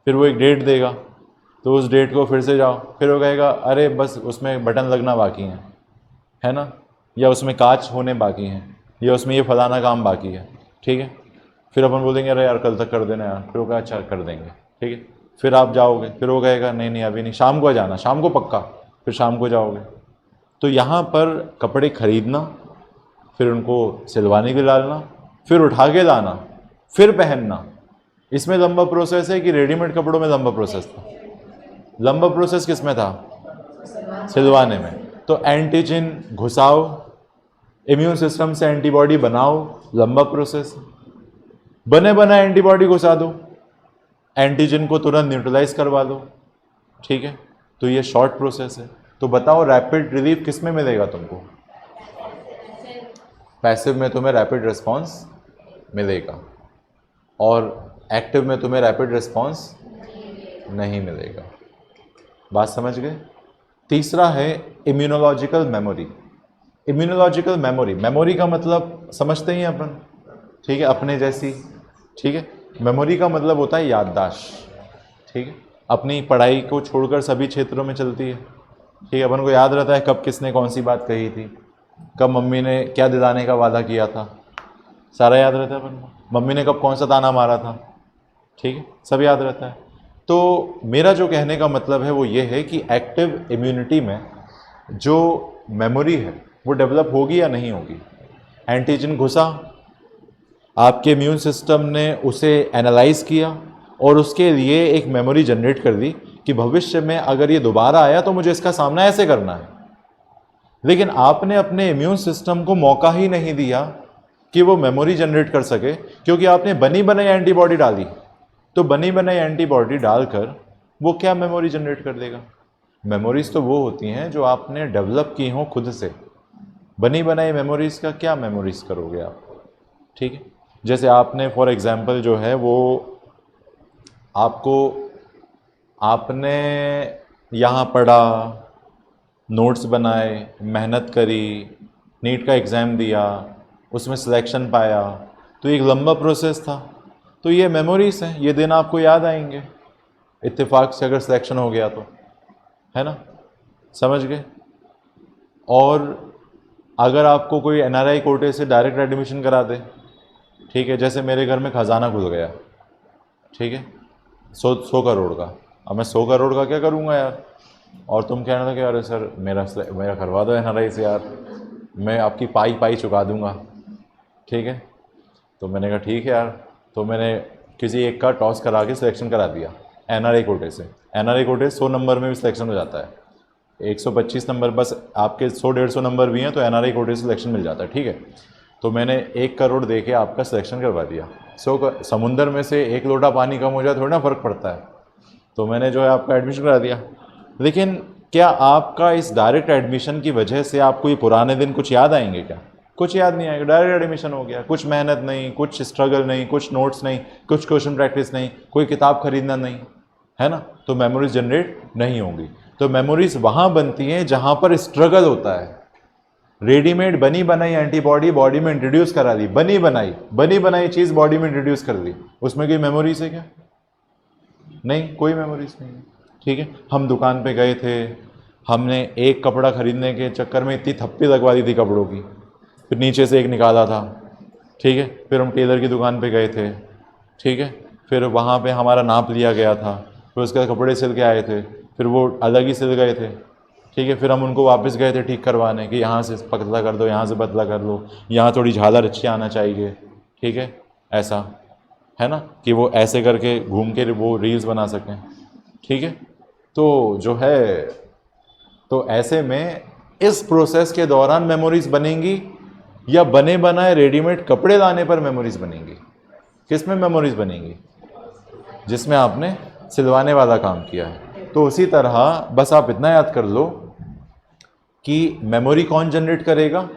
फिर वो एक डेट देगा, तो उस डेट को फिर से जाओ, फिर वो कहेगा अरे बस उसमें बटन लगना बाकी है ना, या उसमें कांच होने बाकी हैं, या उसमें ये फलाना काम बाकी है, ठीक है। फिर अपन बोलेंगे अरे यार कल तक कर देना यार, फिर वो कहा अच्छा कर देंगे, ठीक है। फिर आप जाओगे, फिर वो कहेगा नहीं नहीं अभी नहीं, शाम को जाना, शाम को पक्का, फिर शाम को जाओगे। तो यहाँ पर कपड़े खरीदना, फिर उनको सिलवाने के लिए डालना, फिर उठा के लाना, फिर पहनना, इसमें लंबा प्रोसेस है कि रेडीमेड कपड़ों में लंबा प्रोसेस था? लंबा प्रोसेस किस में था? सिलवाने में। तो एंटीजन घुसाओ, इम्यून सिस्टम से एंटीबॉडी बनाओ, लंबा प्रोसेस। बने बना एंटीबॉडी घुसा दो, एंटीजन को तुरंत न्यूट्रलाइज करवा दो, ठीक है। तो ये शॉर्ट प्रोसेस है। तो बताओ रैपिड रिलीफ किस में मिलेगा तुमको? पैसिव में तुम्हें रैपिड रिस्पॉन्स मिलेगा और एक्टिव में तुम्हें रैपिड रिस्पॉन्स नहीं मिलेगा। बात समझ गए? तीसरा है immunological memory. Immunological memory, memory का मतलब समझते ही हैं अपन, ठीक है, अपने जैसी, ठीक है। मेमोरी का मतलब होता है याददाश्त, ठीक है। अपनी पढ़ाई को छोड़कर सभी क्षेत्रों में चलती है, ठीक है। अपन को याद रहता है कब किसने कौन सी बात कही थी, कब मम्मी ने क्या दिलाने का वादा किया था, सारा याद रहता है अपन को। मम्मी ने कब कौन सा ताना मारा था, ठीक है, सब याद रहता है। तो मेरा जो कहने का मतलब है वो ये है कि एक्टिव इम्यूनिटी में जो मेमोरी है वो डेवलप होगी या नहीं होगी? एंटीजन घुसा, आपके इम्यून सिस्टम ने उसे एनालाइज किया और उसके लिए एक मेमोरी जनरेट कर दी कि भविष्य में अगर ये दोबारा आया तो मुझे इसका सामना ऐसे करना है। लेकिन आपने अपने इम्यून सिस्टम को मौका ही नहीं दिया कि वो मेमोरी जनरेट कर सके, क्योंकि आपने बनी बनाई एंटीबॉडी डाली। तो बनी बनाई एंटीबॉडी डालकर वो क्या मेमोरी जनरेट कर देगा? मेमोरीज तो वो होती हैं जो आपने डेवलप की हों खुद से। बनी बनाई मेमोरीज का क्या मेमोरीज करोगे आप, ठीक है। जैसे आपने फॉर एग्जांपल जो है वो आपने यहाँ पढ़ा, नोट्स बनाए, मेहनत करी, नीट का एग्ज़ाम दिया, उसमें सिलेक्शन पाया, तो एक लंबा प्रोसेस था। तो ये मेमोरीज हैं, ये दिन आपको याद आएंगे इत्तेफाक से अगर सिलेक्शन हो गया तो, है ना, समझ गए। और अगर आपको कोई NRI कोटे से डायरेक्ट एडमिशन करा दे, ठीक है, जैसे मेरे घर में खजाना खुल गया, ठीक है, 100 करोड़ का। अब मैं 100 करोड़ का क्या करूँगा यार? और तुम कह रहे थे कि अरे सर मेरा करवा दो NRI से यार, मैं आपकी पाई पाई चुका दूँगा, ठीक है। तो मैंने कहा ठीक है यार। तो मैंने किसी एक का टॉस करा के सिलेक्शन करा दिया NRI कोटे से। NRI कोटे 100 नंबर में भी सिलेक्शन हो जाता है, 125 नंबर, बस आपके 100-150 नंबर भी हैं तो NRI कोटे से सिलेक्शन मिल जाता है, ठीक है। तो मैंने 1 करोड़ दे के आपका सिलेक्शन करवा दिया। समुंदर में से 1 लोटा पानी कम हो जाए थोड़ा ना फ़र्क पड़ता है। तो मैंने जो है आपका एडमिशन करा दिया। लेकिन क्या आपका इस डायरेक्ट एडमिशन की वजह से आपको ये पुराने दिन कुछ याद आएंगे क्या? कुछ याद नहीं आएगा, डायरेक्ट एडमिशन हो गया, कुछ मेहनत नहीं, कुछ स्ट्रगल नहीं, कुछ नोट्स नहीं, कुछ क्वेश्चन प्रैक्टिस नहीं, कोई किताब खरीदना नहीं, है ना। तो मेमोरीज जनरेट नहीं होंगी। तो मेमोरीज वहाँ बनती हैं जहाँ पर स्ट्रगल होता है। रेडीमेड बनी बनाई एंटीबॉडी बॉडी में इंट्रोड्यूस करा दी, बनी बनाई चीज़ बॉडी में इंट्रोड्यूस कर दी, उसमें कोई मेमोरीज है क्या? नहीं, कोई मेमोरीज नहीं है, ठीक है। हम दुकान पे गए थे, हमने एक कपड़ा खरीदने के चक्कर में इतनी थप्पी लगवा दी थी कपड़ों की, फिर नीचे से एक निकाला था, ठीक है। फिर हम टेलर की दुकान पे गए थे, ठीक है। फिर वहाँ पे हमारा नाप लिया गया था, फिर उसके बाद कपड़े सिल के आए थे, फिर वो अलग ही सिल गए थे, ठीक है। फिर हम उनको वापस गए थे ठीक करवाने कि यहाँ से पतला कर दो, यहाँ से पतला कर लो, यहाँ थोड़ी झालर अच्छी आना चाहिए, ठीक है, ऐसा, है ना, कि वो ऐसे करके घूम के वो रील्स बना सकें, ठीक है। तो जो है, तो ऐसे में इस प्रोसेस के दौरान मेमोरीज बनेंगी या बने बनाए रेडीमेड कपड़े लाने पर मेमोरीज बनेंगी? किस में मेमोरीज बनेंगी? जिसमें आपने सिलवाने वाला काम किया है। तो उसी तरह बस आप इतना याद कर लो कि मेमोरी कौन जनरेट करेगा?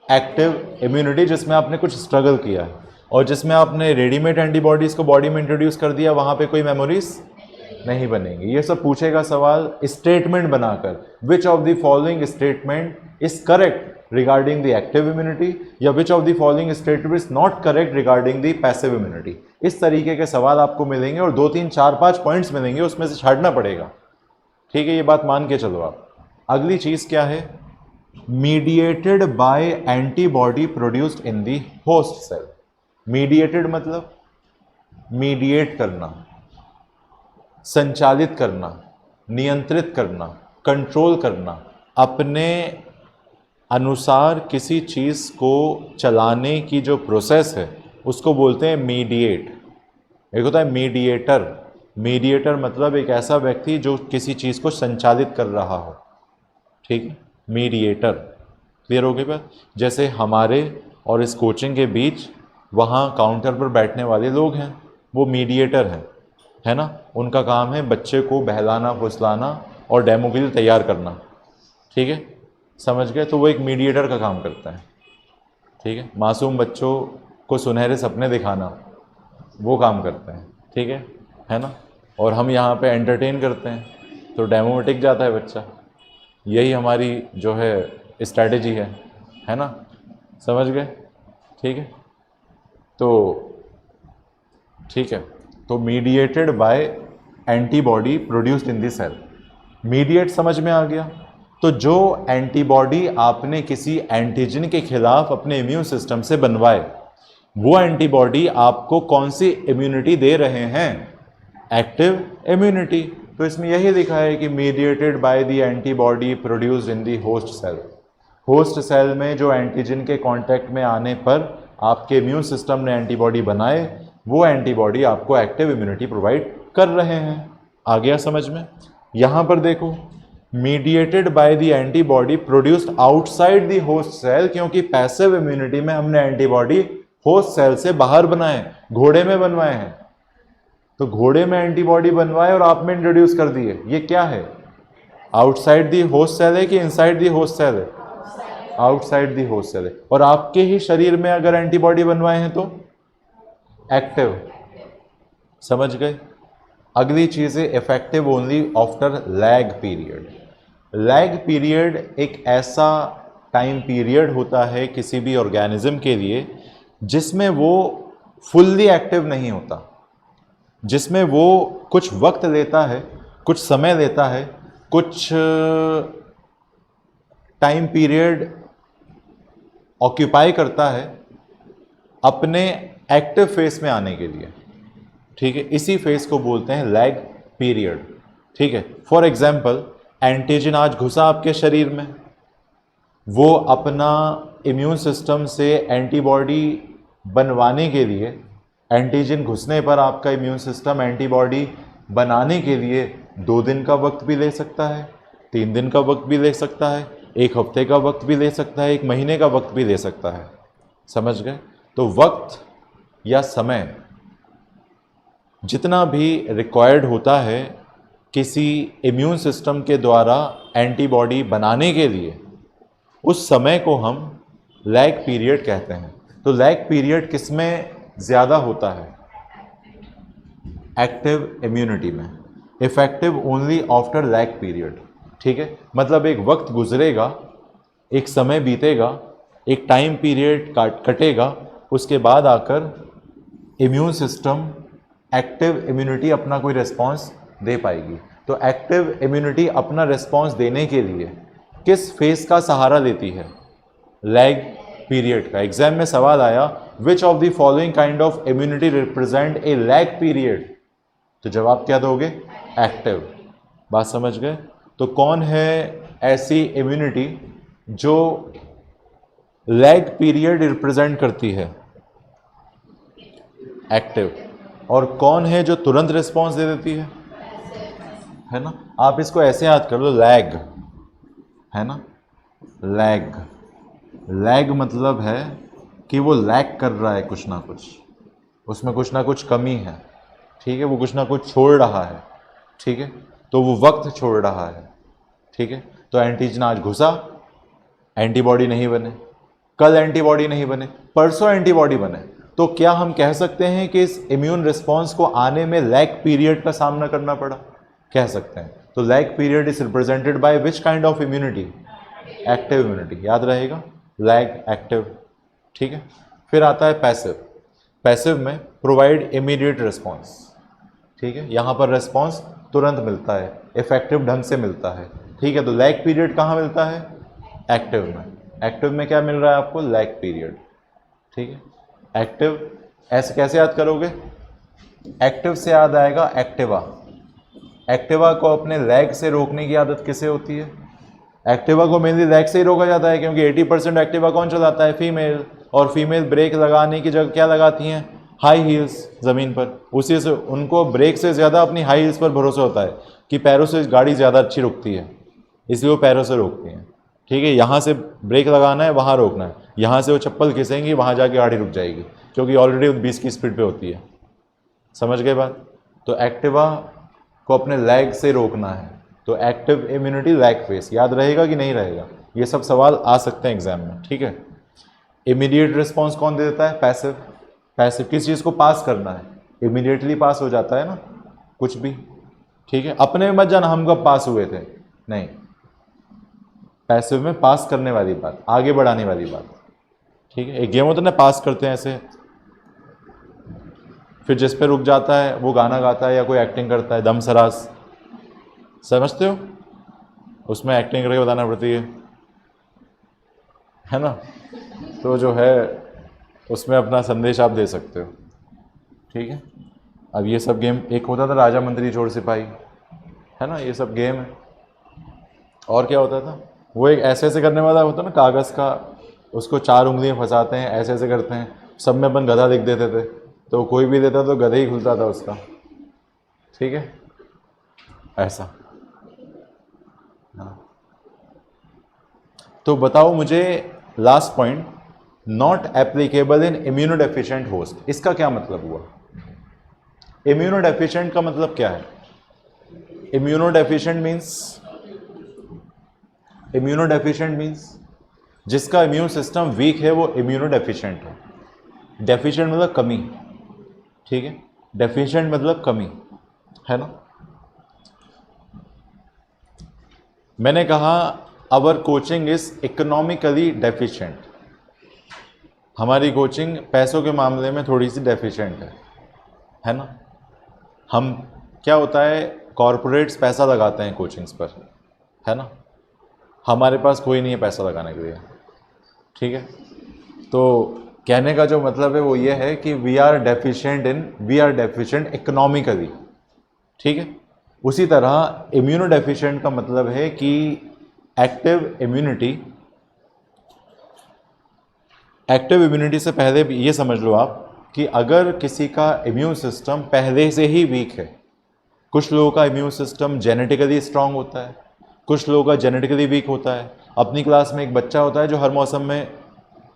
एक्टिव इम्यूनिटी, जिसमें आपने कुछ स्ट्रगल किया है, और जिसमें आपने रेडीमेड एंटीबॉडीज को बॉडी में इंट्रोड्यूस कर दिया, वहां पे कोई मेमोरीज नहीं बनेंगी। ये सब पूछेगा सवाल स्टेटमेंट बनाकर, which of the following statement is correct regarding the active immunity, या which of the following statement is not correct regarding the passive immunity. इस तरीके के सवाल आपको मिलेंगे और 2, 3, 4, 5 पॉइंट्स मिलेंगे, उसमें से छांटना पड़ेगा, ठीक है। ये बात मान के चलो आप। अगली चीज क्या है? Mediated by antibody produced in the host cell. Mediated मतलब मीडिएट करना, संचालित करना, नियंत्रित करना, कंट्रोल करना, अपने अनुसार किसी चीज को चलाने की जो प्रोसेस है उसको बोलते हैं मीडिएट। एक होता है मीडिएटर। मीडिएटर मतलब एक ऐसा व्यक्ति जो किसी चीज को संचालित कर रहा हो, ठीक है, मीडिएटर। क्लियर हो गई बात? जैसे हमारे और इस कोचिंग के बीच वहाँ काउंटर पर बैठने वाले लोग हैं, वो मीडिएटर हैं, है ना। उनका काम है बच्चे को बहलाना, फुसलाना और डेमो के लिए तैयार करना, ठीक है, समझ गए। तो वो एक मीडिएटर का काम करता है, ठीक है। मासूम बच्चों को सुनहरे सपने दिखाना, वो काम करते हैं, ठीक है ना। और हम यहाँ पे एंटरटेन करते हैं, तो डेमो में टिक जाता है बच्चा। यही हमारी जो है स्ट्रैटेजी है ना, समझ गए, ठीक है। तो ठीक है, तो mediated by antibody produced in the cell. Mediate समझ में आ गया। तो जो एंटीबॉडी आपने किसी एंटीजन के खिलाफ अपने इम्यून सिस्टम से बनवाए, वो एंटीबॉडी आपको कौन सी इम्यूनिटी दे रहे हैं? Active immunity. तो इसमें यही लिखा है कि mediated by the antibody produced in the host cell. Host cell में जो एंटीजन के कांटेक्ट में आने पर आपके इम्यून सिस्टम ने एंटीबॉडी बनाए, वो एंटीबॉडी आपको एक्टिव इम्यूनिटी प्रोवाइड कर रहे हैं। आ गया समझ में? यहां पर देखो, mediated by the antibody produced outside the host cell, क्योंकि पैसिव इम्यूनिटी में हमने एंटीबॉडी होस्ट सेल से बाहर बनाए, घोड़े में बनवाए हैं। तो घोड़े में एंटीबॉडी बनवाए और आप में इंट्रोड्यूस कर दिए, ये क्या है? आउटसाइड दी होस्ट सेल है कि इनसाइड दी होस्ट सेल है? आउटसाइड दी होस्ट सेल है। और आपके ही शरीर में अगर एंटीबॉडी बनवाए हैं तो एक्टिव। समझ गए? अगली चीज है effective only after lag period. Lag period एक ऐसा टाइम पीरियड होता है किसी भी ऑर्गेनिज्म के लिए जिसमें वो फुल्ली एक्टिव नहीं होता, जिसमें वो कुछ वक्त लेता है, कुछ समय लेता है, कुछ टाइम पीरियड ऑक्यूपाई करता है अपने एक्टिव फेस में आने के लिए, ठीक है, इसी फेज को बोलते हैं लैग पीरियड। ठीक है, फॉर एग्जाम्पल एंटीजन आज घुसा आपके शरीर में, वो अपना इम्यून सिस्टम से एंटीबॉडी बनवाने के लिए, एंटीजन घुसने पर आपका इम्यून सिस्टम एंटीबॉडी बनाने के लिए 2 दिन का वक्त भी ले सकता है, 3 दिन का वक्त भी ले सकता है, 1 हफ्ते का वक्त भी ले सकता है, 1 महीने का वक्त भी ले सकता है। समझ गए? तो वक्त या समय जितना भी रिक्वायर्ड होता है किसी इम्यून सिस्टम के द्वारा एंटीबॉडी बनाने के लिए, उस समय को हम लैग पीरियड कहते हैं। तो लैग पीरियड किस में ज़्यादा होता है? एक्टिव इम्यूनिटी में। Effective only after lag period. ठीक है, मतलब एक वक्त गुजरेगा, एक समय बीतेगा, एक टाइम पीरियड कटेगा, उसके बाद आकर इम्यून सिस्टम एक्टिव इम्यूनिटी अपना कोई रिस्पॉन्स दे पाएगी। तो एक्टिव इम्यूनिटी अपना रिस्पॉन्स देने के लिए किस फेज का सहारा लेती है? लैग पीरियड का। एग्जाम में सवाल आया विच of the following kind of immunity represent a lag period, तो जवाब क्या दोगे? एक्टिव। बात समझ गए? तो कौन है ऐसी इम्यूनिटी जो लैग पीरियड रिप्रेजेंट करती है? एक्टिव। और कौन है जो तुरंत रिस्पॉन्स दे देती है ना? आप इसको ऐसे याद कर लो, लैग है ना, लैग। लैग मतलब है कि वो लैग कर रहा है कुछ ना कुछ, उसमें कुछ ना कुछ कमी है। ठीक है, वो कुछ ना कुछ छोड़ रहा है। ठीक है, तो वो वक्त छोड़ रहा है। ठीक है, तो एंटीजन आज घुसा, एंटीबॉडी नहीं बने, कल एंटीबॉडी नहीं बने, परसों एंटीबॉडी बने, तो क्या हम कह सकते हैं कि इस इम्यून रिस्पॉन्स को आने में लैग पीरियड का सामना करना पड़ा? कह सकते हैं। तो lag period is represented by which kind of immunity? Active immunity. याद रहेगा, लैग, एक्टिव। ठीक है, फिर आता है पैसिव। पैसिव में प्रोवाइड इमीडिएट रिस्पॉन्स। ठीक है, यहाँ पर रिस्पॉन्स तुरंत मिलता है, इफेक्टिव ढंग से मिलता है। ठीक है, तो लैग पीरियड कहाँ मिलता है? एक्टिव में। एक्टिव में क्या मिल रहा है आपको? Lag period. ठीक है, एक्टिव ऐसे कैसे याद करोगे? एक्टिव से याद आएगा एक्टिवा। एक्टिवा को अपने लैग से रोकने की आदत किसे होती है? एक्टिवा को मेनली लैग से ही रोका जाता है, क्योंकि 80% एक्टिवा कौन चलाता है? फीमेल। और फीमेल ब्रेक लगाने की जगह क्या लगाती हैं? हाई हील्स ज़मीन पर। उसी से उनको ब्रेक से ज़्यादा अपनी हाई हील्स पर भरोसा होता है कि पैरों से गाड़ी ज़्यादा अच्छी रुकती है, इसलिए वो पैरों से रोकती हैं। ठीक है, यहाँ से ब्रेक लगाना है, वहाँ रोकना है, यहाँ से वो चप्पल घिसेंगी, वहाँ जाके गाड़ी रुक जाएगी, क्योंकि ऑलरेडी 20 की स्पीड पे होती है। समझ गए बात? तो एक्टिवा को अपने लैग से रोकना है, तो एक्टिव इम्यूनिटी लैग फेस। याद रहेगा कि नहीं रहेगा? ये सब सवाल आ सकते हैं एग्जाम में। ठीक है, इमीडिएट रिस्पॉन्स कौन दे देता है? पैसिव। पैसिव किस चीज़ को पास करना है? इमीडिएटली पास हो जाता है ना कुछ भी। ठीक है, अपने में मत जाना हम कब पास हुए थे, नहीं, पैसिव में पास करने वाली बात, आगे बढ़ाने वाली बात। ठीक है, एक गेम होता है ना, पास करते हैं ऐसे, फिर जिस पे रुक जाता है वो गाना गाता है या कोई एक्टिंग करता है, दम सरास, समझते हो? उसमें एक्टिंग करके बताना पड़ती है ना? तो जो है उसमें अपना संदेश आप दे सकते हो। ठीक है, अब ये सब गेम, एक होता था राजा मंत्री चोर सिपाही, है ना, ये सब गेम है। और क्या होता था? वो एक ऐसे ऐसे करने वाला होता ना, कागज़ का, उसको 4 उंगलियां फंसाते हैं, ऐसे ऐसे करते हैं, सब में अपन गधा लिख देते थे, तो कोई भी देता तो गधे ही खुलता था उसका। ठीक है, ऐसा। हाँ, तो बताओ मुझे last point, not applicable in immunodeficient host, इसका क्या मतलब हुआ? इम्यूनोडेफिशिएंट का मतलब क्या है? इम्यूनोडेफिशिएंट मीन्स जिसका इम्यून सिस्टम वीक है वो इम्यूनोडेफिशिएंट है। डेफिशिएंट मतलब कमी। ठीक है, डेफिशिएंट मतलब कमी, है ना? मैंने कहा our coaching is economically deficient, हमारी कोचिंग पैसों के मामले में थोड़ी सी डेफिशिएंट है ना? हम, क्या होता है, कॉरपोरेट्स पैसा लगाते हैं कोचिंग्स पर, है ना? हमारे पास कोई नहीं है पैसा लगाने के लिए। ठीक है, तो कहने का जो मतलब है वो ये है कि वी आर डेफिशिएंट इकोनॉमिकली, ठीक है। उसी तरह इम्यूनो डेफिशिएंट का मतलब है कि एक्टिव इम्यूनिटी से पहले भी ये समझ लो आप कि अगर किसी का इम्यून सिस्टम पहले से ही वीक है, कुछ लोगों का इम्यून सिस्टम जेनेटिकली स्ट्रांग होता है, कुछ लोगों का जेनेटिकली वीक होता है। अपनी क्लास में एक बच्चा होता है जो हर मौसम में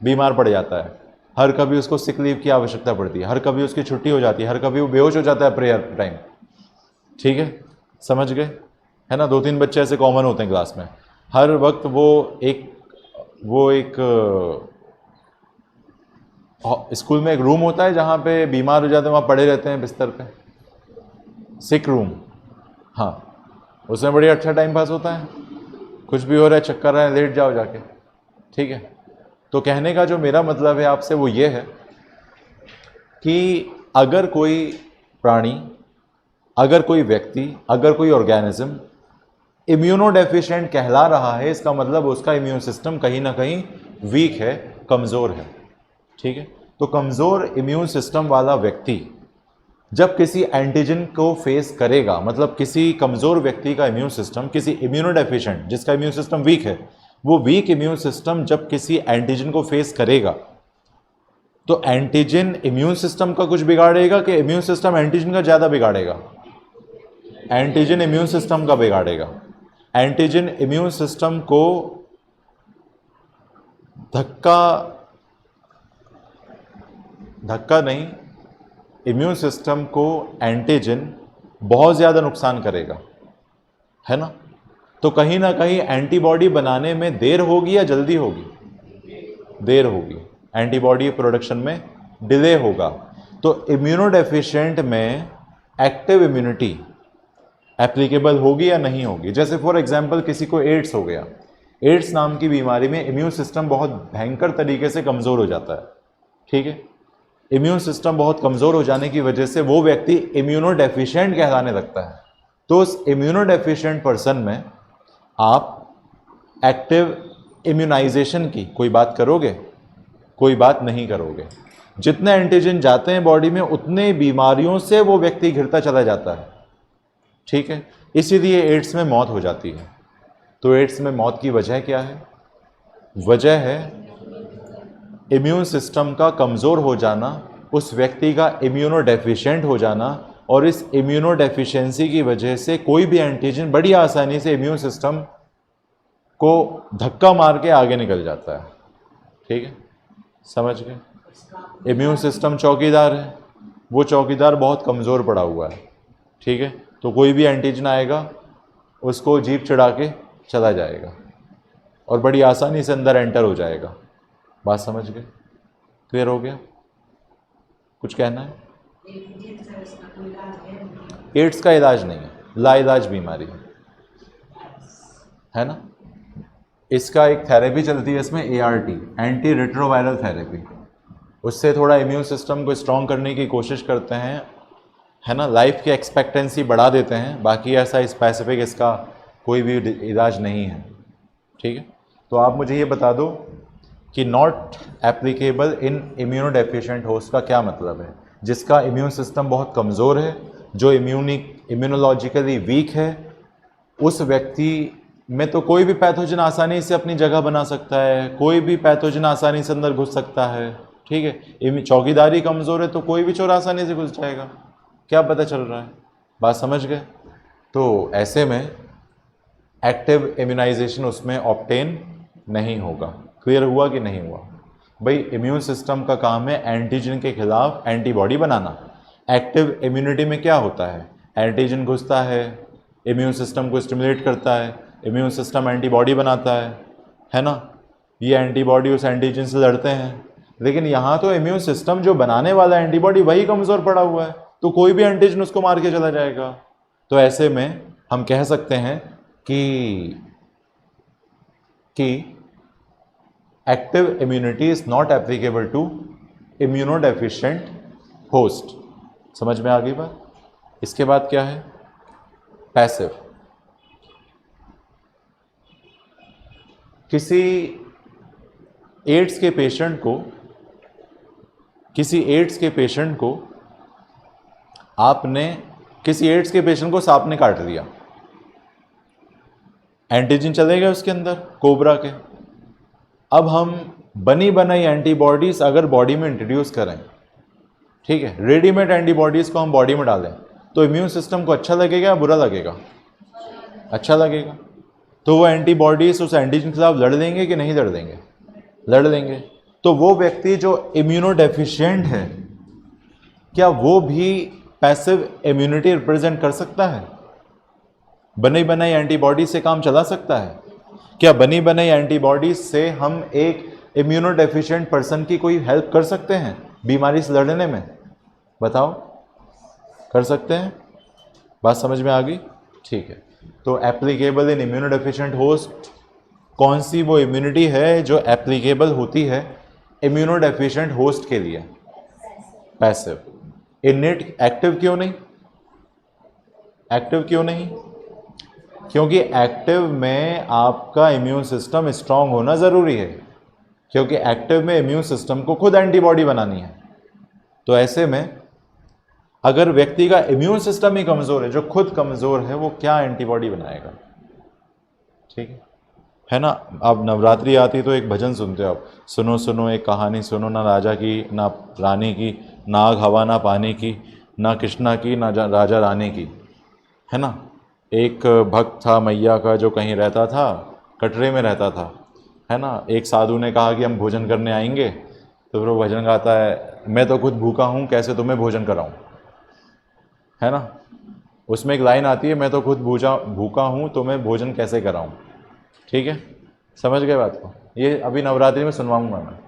बीमार पड़ जाता है, हर कभी उसको सिक लीव की आवश्यकता पड़ती है, हर कभी उसकी छुट्टी हो जाती है, हर कभी वो बेहोश हो जाता है प्रेयर टाइम, ठीक है, समझ गए, है ना। 2-3 बच्चे ऐसे कॉमन होते हैं क्लास में, हर वक्त वो एक स्कूल में एक रूम होता है जहाँ पे बीमार हो जाते हैं, वहाँ पड़े रहते हैं बिस्तर पे, सिक रूम, हाँ, उसमें बड़ी अच्छा टाइम पास होता है, कुछ भी हो रहा है, चक्कर रहा है, लेट जाओ जाके, ठीक है। तो कहने का जो मेरा मतलब है आपसे वो ये है कि अगर कोई प्राणी, अगर कोई व्यक्ति, अगर कोई ऑर्गेनिज्म इम्यूनो डेफिशिएंट कहला रहा है, इसका मतलब उसका इम्यून सिस्टम कहीं ना कहीं वीक है, कमज़ोर है, ठीक है। तो कमज़ोर इम्यून सिस्टम वाला व्यक्ति जब किसी एंटीजन को फेस करेगा, मतलब किसी कमज़ोर व्यक्ति का इम्यून सिस्टम, किसी इम्यूनो डेफिशिएंट जिसका इम्यून सिस्टम वीक है, वो वीक इम्यून सिस्टम जब किसी एंटीजन को फेस करेगा तो एंटीजन इम्यून सिस्टम का कुछ बिगाड़ेगा कि इम्यून सिस्टम एंटीजन का ज़्यादा बिगाड़ेगा? एंटीजन इम्यून सिस्टम का बिगाड़ेगा। एंटीजन इम्यून सिस्टम को धक्का नहीं, इम्यून सिस्टम को एंटीजन बहुत ज़्यादा नुकसान करेगा, है ना। तो कहीं ना कहीं एंटीबॉडी बनाने में देर होगी या जल्दी होगी? देर होगी, एंटीबॉडी प्रोडक्शन में डिले होगा। तो इम्यूनो डेफिशिएंट में एक्टिव इम्यूनिटी एप्लीकेबल होगी या नहीं होगी? जैसे फॉर एग्जांपल किसी को एड्स हो गया, एड्स नाम की बीमारी में इम्यून सिस्टम बहुत भयंकर तरीके से कमज़ोर हो जाता है, ठीक है। इम्यून सिस्टम बहुत कमज़ोर हो जाने की वजह से वो व्यक्ति इम्यूनो डेफिशिएंट कहलाने लगता है। तो उस इम्यूनो डेफिशिएंट पर्सन में आप एक्टिव इम्यूनाइजेशन की कोई बात करोगे? कोई बात नहीं करोगे। जितने एंटीजन जाते हैं बॉडी में उतने बीमारियों से वो व्यक्ति घिरता चला जाता है, ठीक है। इसीलिए एड्स में मौत हो जाती है। तो एड्स में मौत की वजह क्या है? वजह है इम्यून सिस्टम का कमज़ोर हो जाना, उस व्यक्ति का इम्यूनो डेफिशिएंट हो जाना, और इस इम्यूनो डेफिशिएंसी की वजह से कोई भी एंटीजन बड़ी आसानी से इम्यून सिस्टम को धक्का मार के आगे निकल जाता है, ठीक है, समझ गए। इम्यून सिस्टम चौकीदार है, वो चौकीदार बहुत कमज़ोर पड़ा हुआ है, ठीक है। तो कोई भी एंटीजन आएगा उसको जीप चढ़ा के चला जाएगा और बड़ी आसानी से अंदर एंटर हो जाएगा। बात समझ गए? क्लियर हो गया? कुछ कहना है? एड्स का इलाज नहीं है, लाइलाज बीमारी है ना। इसका एक थेरेपी चलती है इसमें, ART, एंटी रिट्रोवायरल थेरेपी। उससे थोड़ा इम्यून सिस्टम को स्ट्रॉन्ग करने की कोशिश करते हैं, है ना, लाइफ की एक्सपेक्टेंसी बढ़ा देते हैं। बाकी ऐसा स्पेसिफिक इसका कोई भी इलाज नहीं है, ठीक है। तो आप मुझे ये बता दो कि not applicable in immuno deficient host का क्या मतलब है? जिसका इम्यून सिस्टम बहुत कमज़ोर है, जो इम्यूनोलॉजिकली वीक है, उस व्यक्ति में तो कोई भी पैथोजन आसानी से अपनी जगह बना सकता है, कोई भी पैथोजन आसानी से अंदर घुस सकता है, ठीक है। चौकीदारी कमज़ोर है तो कोई भी चोर आसानी से घुस जाएगा। क्या पता चल रहा है? बात समझ गए? तो ऐसे में एक्टिव इम्यूनाइजेशन उसमें ऑब्टेन नहीं होगा। क्लियर हुआ कि नहीं हुआ? भाई इम्यून सिस्टम का काम है एंटीजन के खिलाफ एंटीबॉडी बनाना। एक्टिव इम्यूनिटी में क्या होता है? एंटीजन घुसता है, इम्यून सिस्टम को स्टिमुलेट करता है, इम्यून सिस्टम एंटीबॉडी बनाता है ना। ये एंटीबॉडी उस एंटीजन से लड़ते हैं, लेकिन यहाँ तो इम्यून सिस्टम जो बनाने वाला एंटीबॉडी वही कमज़ोर पड़ा हुआ है, तो कोई भी एंटीजन उसको मार के चला जाएगा। तो ऐसे में हम कह सकते हैं कि active immunity is not applicable to immunodeficient host. समझ में आ गई बात? इसके बाद क्या है? पैसिव। किसी एड्स के पेशेंट को किसी एड्स के पेशेंट को सांप ने काट लिया, एंटीजन चलेगा उसके अंदर कोबरा के। अब हम बनी बनाई एंटीबॉडीज अगर बॉडी में इंट्रोड्यूस करें, ठीक है, रेडीमेड एंटीबॉडीज को हम बॉडी में डालें, तो इम्यून सिस्टम को अच्छा लगेगा या बुरा लगेगा? अच्छा लगेगा। तो वो एंटीबॉडीज उस एंटीजन के खिलाफ लड़ लेंगे कि नहीं लड़ लेंगे? लड़ लेंगे। तो वो व्यक्ति जो इम्यूनो डेफिशिएंट है, क्या वो भी पैसिव इम्यूनिटी रिप्रेजेंट कर सकता है? बनी बनाई एंटीबॉडी से काम चला सकता है? क्या बनी बनाई एंटीबॉडी से हम एक इम्यूनो डेफिशिएंट पर्सन की कोई हेल्प कर सकते हैं बीमारी से लड़ने में? बताओ, कर सकते हैं? बात समझ में आ गई? ठीक है। तो applicable in immuno deficient host, कौन सी वो इम्यूनिटी है जो एप्लीकेबल होती है इम्यूनो डेफिशिएंट होस्ट के लिए? पैसिव। इनिट। एक्टिव क्यों नहीं? एक्टिव क्यों नहीं? क्योंकि एक्टिव में आपका इम्यून सिस्टम स्ट्रांग होना ज़रूरी है, क्योंकि एक्टिव में इम्यून सिस्टम को खुद एंटीबॉडी बनानी है। तो ऐसे में अगर व्यक्ति का इम्यून सिस्टम ही कमज़ोर है, जो खुद कमज़ोर है, वो क्या एंटीबॉडी बनाएगा? ठीक है ना। अब नवरात्रि आती तो एक भजन सुनते हो आप, सुनो सुनो एक कहानी सुनो, ना राजा की ना रानी की, ना आग हवा ना पानी की, ना कृष्णा की ना राजा रानी की, है ना। एक भक्त था मैया का जो कहीं रहता था, कटरे में रहता था, है ना। एक साधु ने कहा कि हम भोजन करने आएंगे, तो फिर वो भजन गाता है, मैं तो खुद भूखा हूँ कैसे तुम्हें भोजन कराऊँ, है ना। उसमें एक लाइन आती है, मैं तो खुद भूखा हूँ तो मैं भोजन कैसे कराऊँ। ठीक है, समझ गए बात को। ये अभी नवरात्रि में सुनवाऊँगा मैं,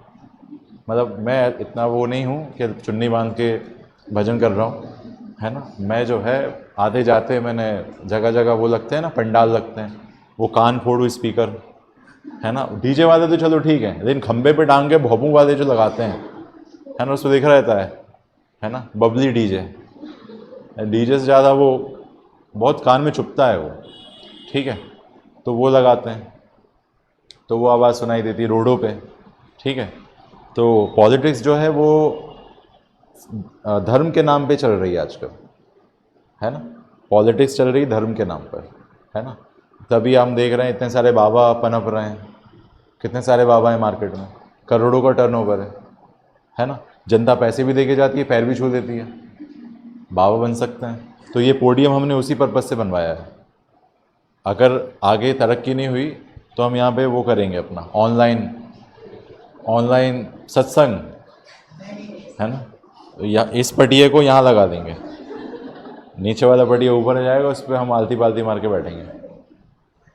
मतलब मैं इतना वो नहीं हूँ कि चुन्नी बांध के भजन कर रहा हूँ, है ना। मैं जो है आते जाते मैंने जगह जगह वो लगते हैं ना, पंडाल लगते हैं, वो कान फोड़ू स्पीकर, है ना। डीजे वाले तो चलो ठीक है, लेकिन खंबे पे टांग के भोंपू वाले जो लगाते हैं, है ना, उसको दिख रहता है ना, बबली डीजे से ज़्यादा वो बहुत कान में चुभता है वो, ठीक है। तो वो लगाते हैं, तो वो आवाज़ सुनाई देती है रोडों पे, ठीक है। तो पॉलिटिक्स जो है वो धर्म के नाम पे चल रही है आजकल, है ना। पॉलिटिक्स चल रही है धर्म के नाम पर, है ना। तभी हम देख रहे हैं इतने सारे बाबा पनप रहे हैं, कितने सारे बाबा हैं मार्केट में, करोड़ों का टर्नओवर है ना। जनता पैसे भी दे के जाती है, पैर भी छू देती है, बाबा बन सकते हैं। तो ये पोडियम हमने उसी पर्पज़ से बनवाया है। अगर आगे तरक्की नहीं हुई तो हम यहाँ पे वो करेंगे अपना ऑनलाइन सत्संग, है ना। या इस पटिए को यहाँ लगा देंगे, नीचे वाला पटिया ऊपर आ जाएगा, उस पर हम आलती पालती मार के बैठेंगे,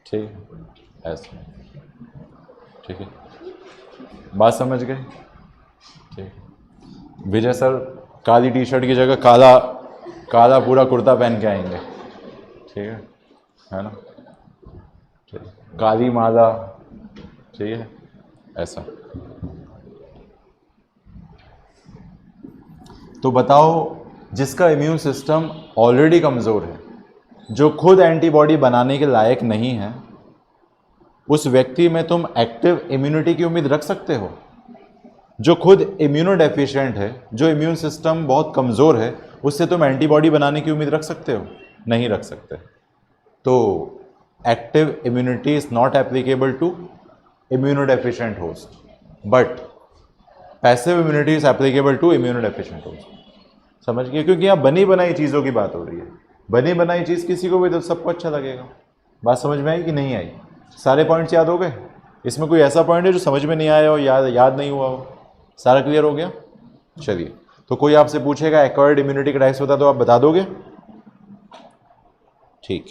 ठीक है, ऐसे, ठीक है। बात समझ गए? ठीक। विजय सर काली टी शर्ट की जगह काला पूरा कुर्ता पहन के आएंगे, ठीक है ना। ठीक, काली माला, ठीक है, ऐसा। तो बताओ, जिसका इम्यून सिस्टम ऑलरेडी कमज़ोर है, जो खुद एंटीबॉडी बनाने के लायक नहीं है, उस व्यक्ति में तुम एक्टिव इम्यूनिटी की उम्मीद रख सकते हो? जो खुद इम्यूनो डेफिशिएंट है, जो इम्यून सिस्टम बहुत कमज़ोर है, उससे तुम एंटीबॉडी बनाने की उम्मीद रख सकते हो? नहीं रख सकते। तो active immunity is not applicable to immunodeficient host, but passive immunity is applicable to immunodeficient host. समझ गए? क्योंकि यहाँ बनी बनाई चीज़ों की बात हो रही है। बनी बनाई चीज़ किसी को भी तो सबको अच्छा लगेगा। बात समझ में आई कि नहीं आई? सारे पॉइंट्स याद हो गए? इसमें कोई ऐसा पॉइंट है जो समझ में नहीं आया हो, याद नहीं हुआ हो? सारा क्लियर हो गया? चलिए, तो कोई आपसे पूछेगा एक्वायर्ड इम्यूनिटी का टाइप्स होता तो आप बता दोगे? ठीक।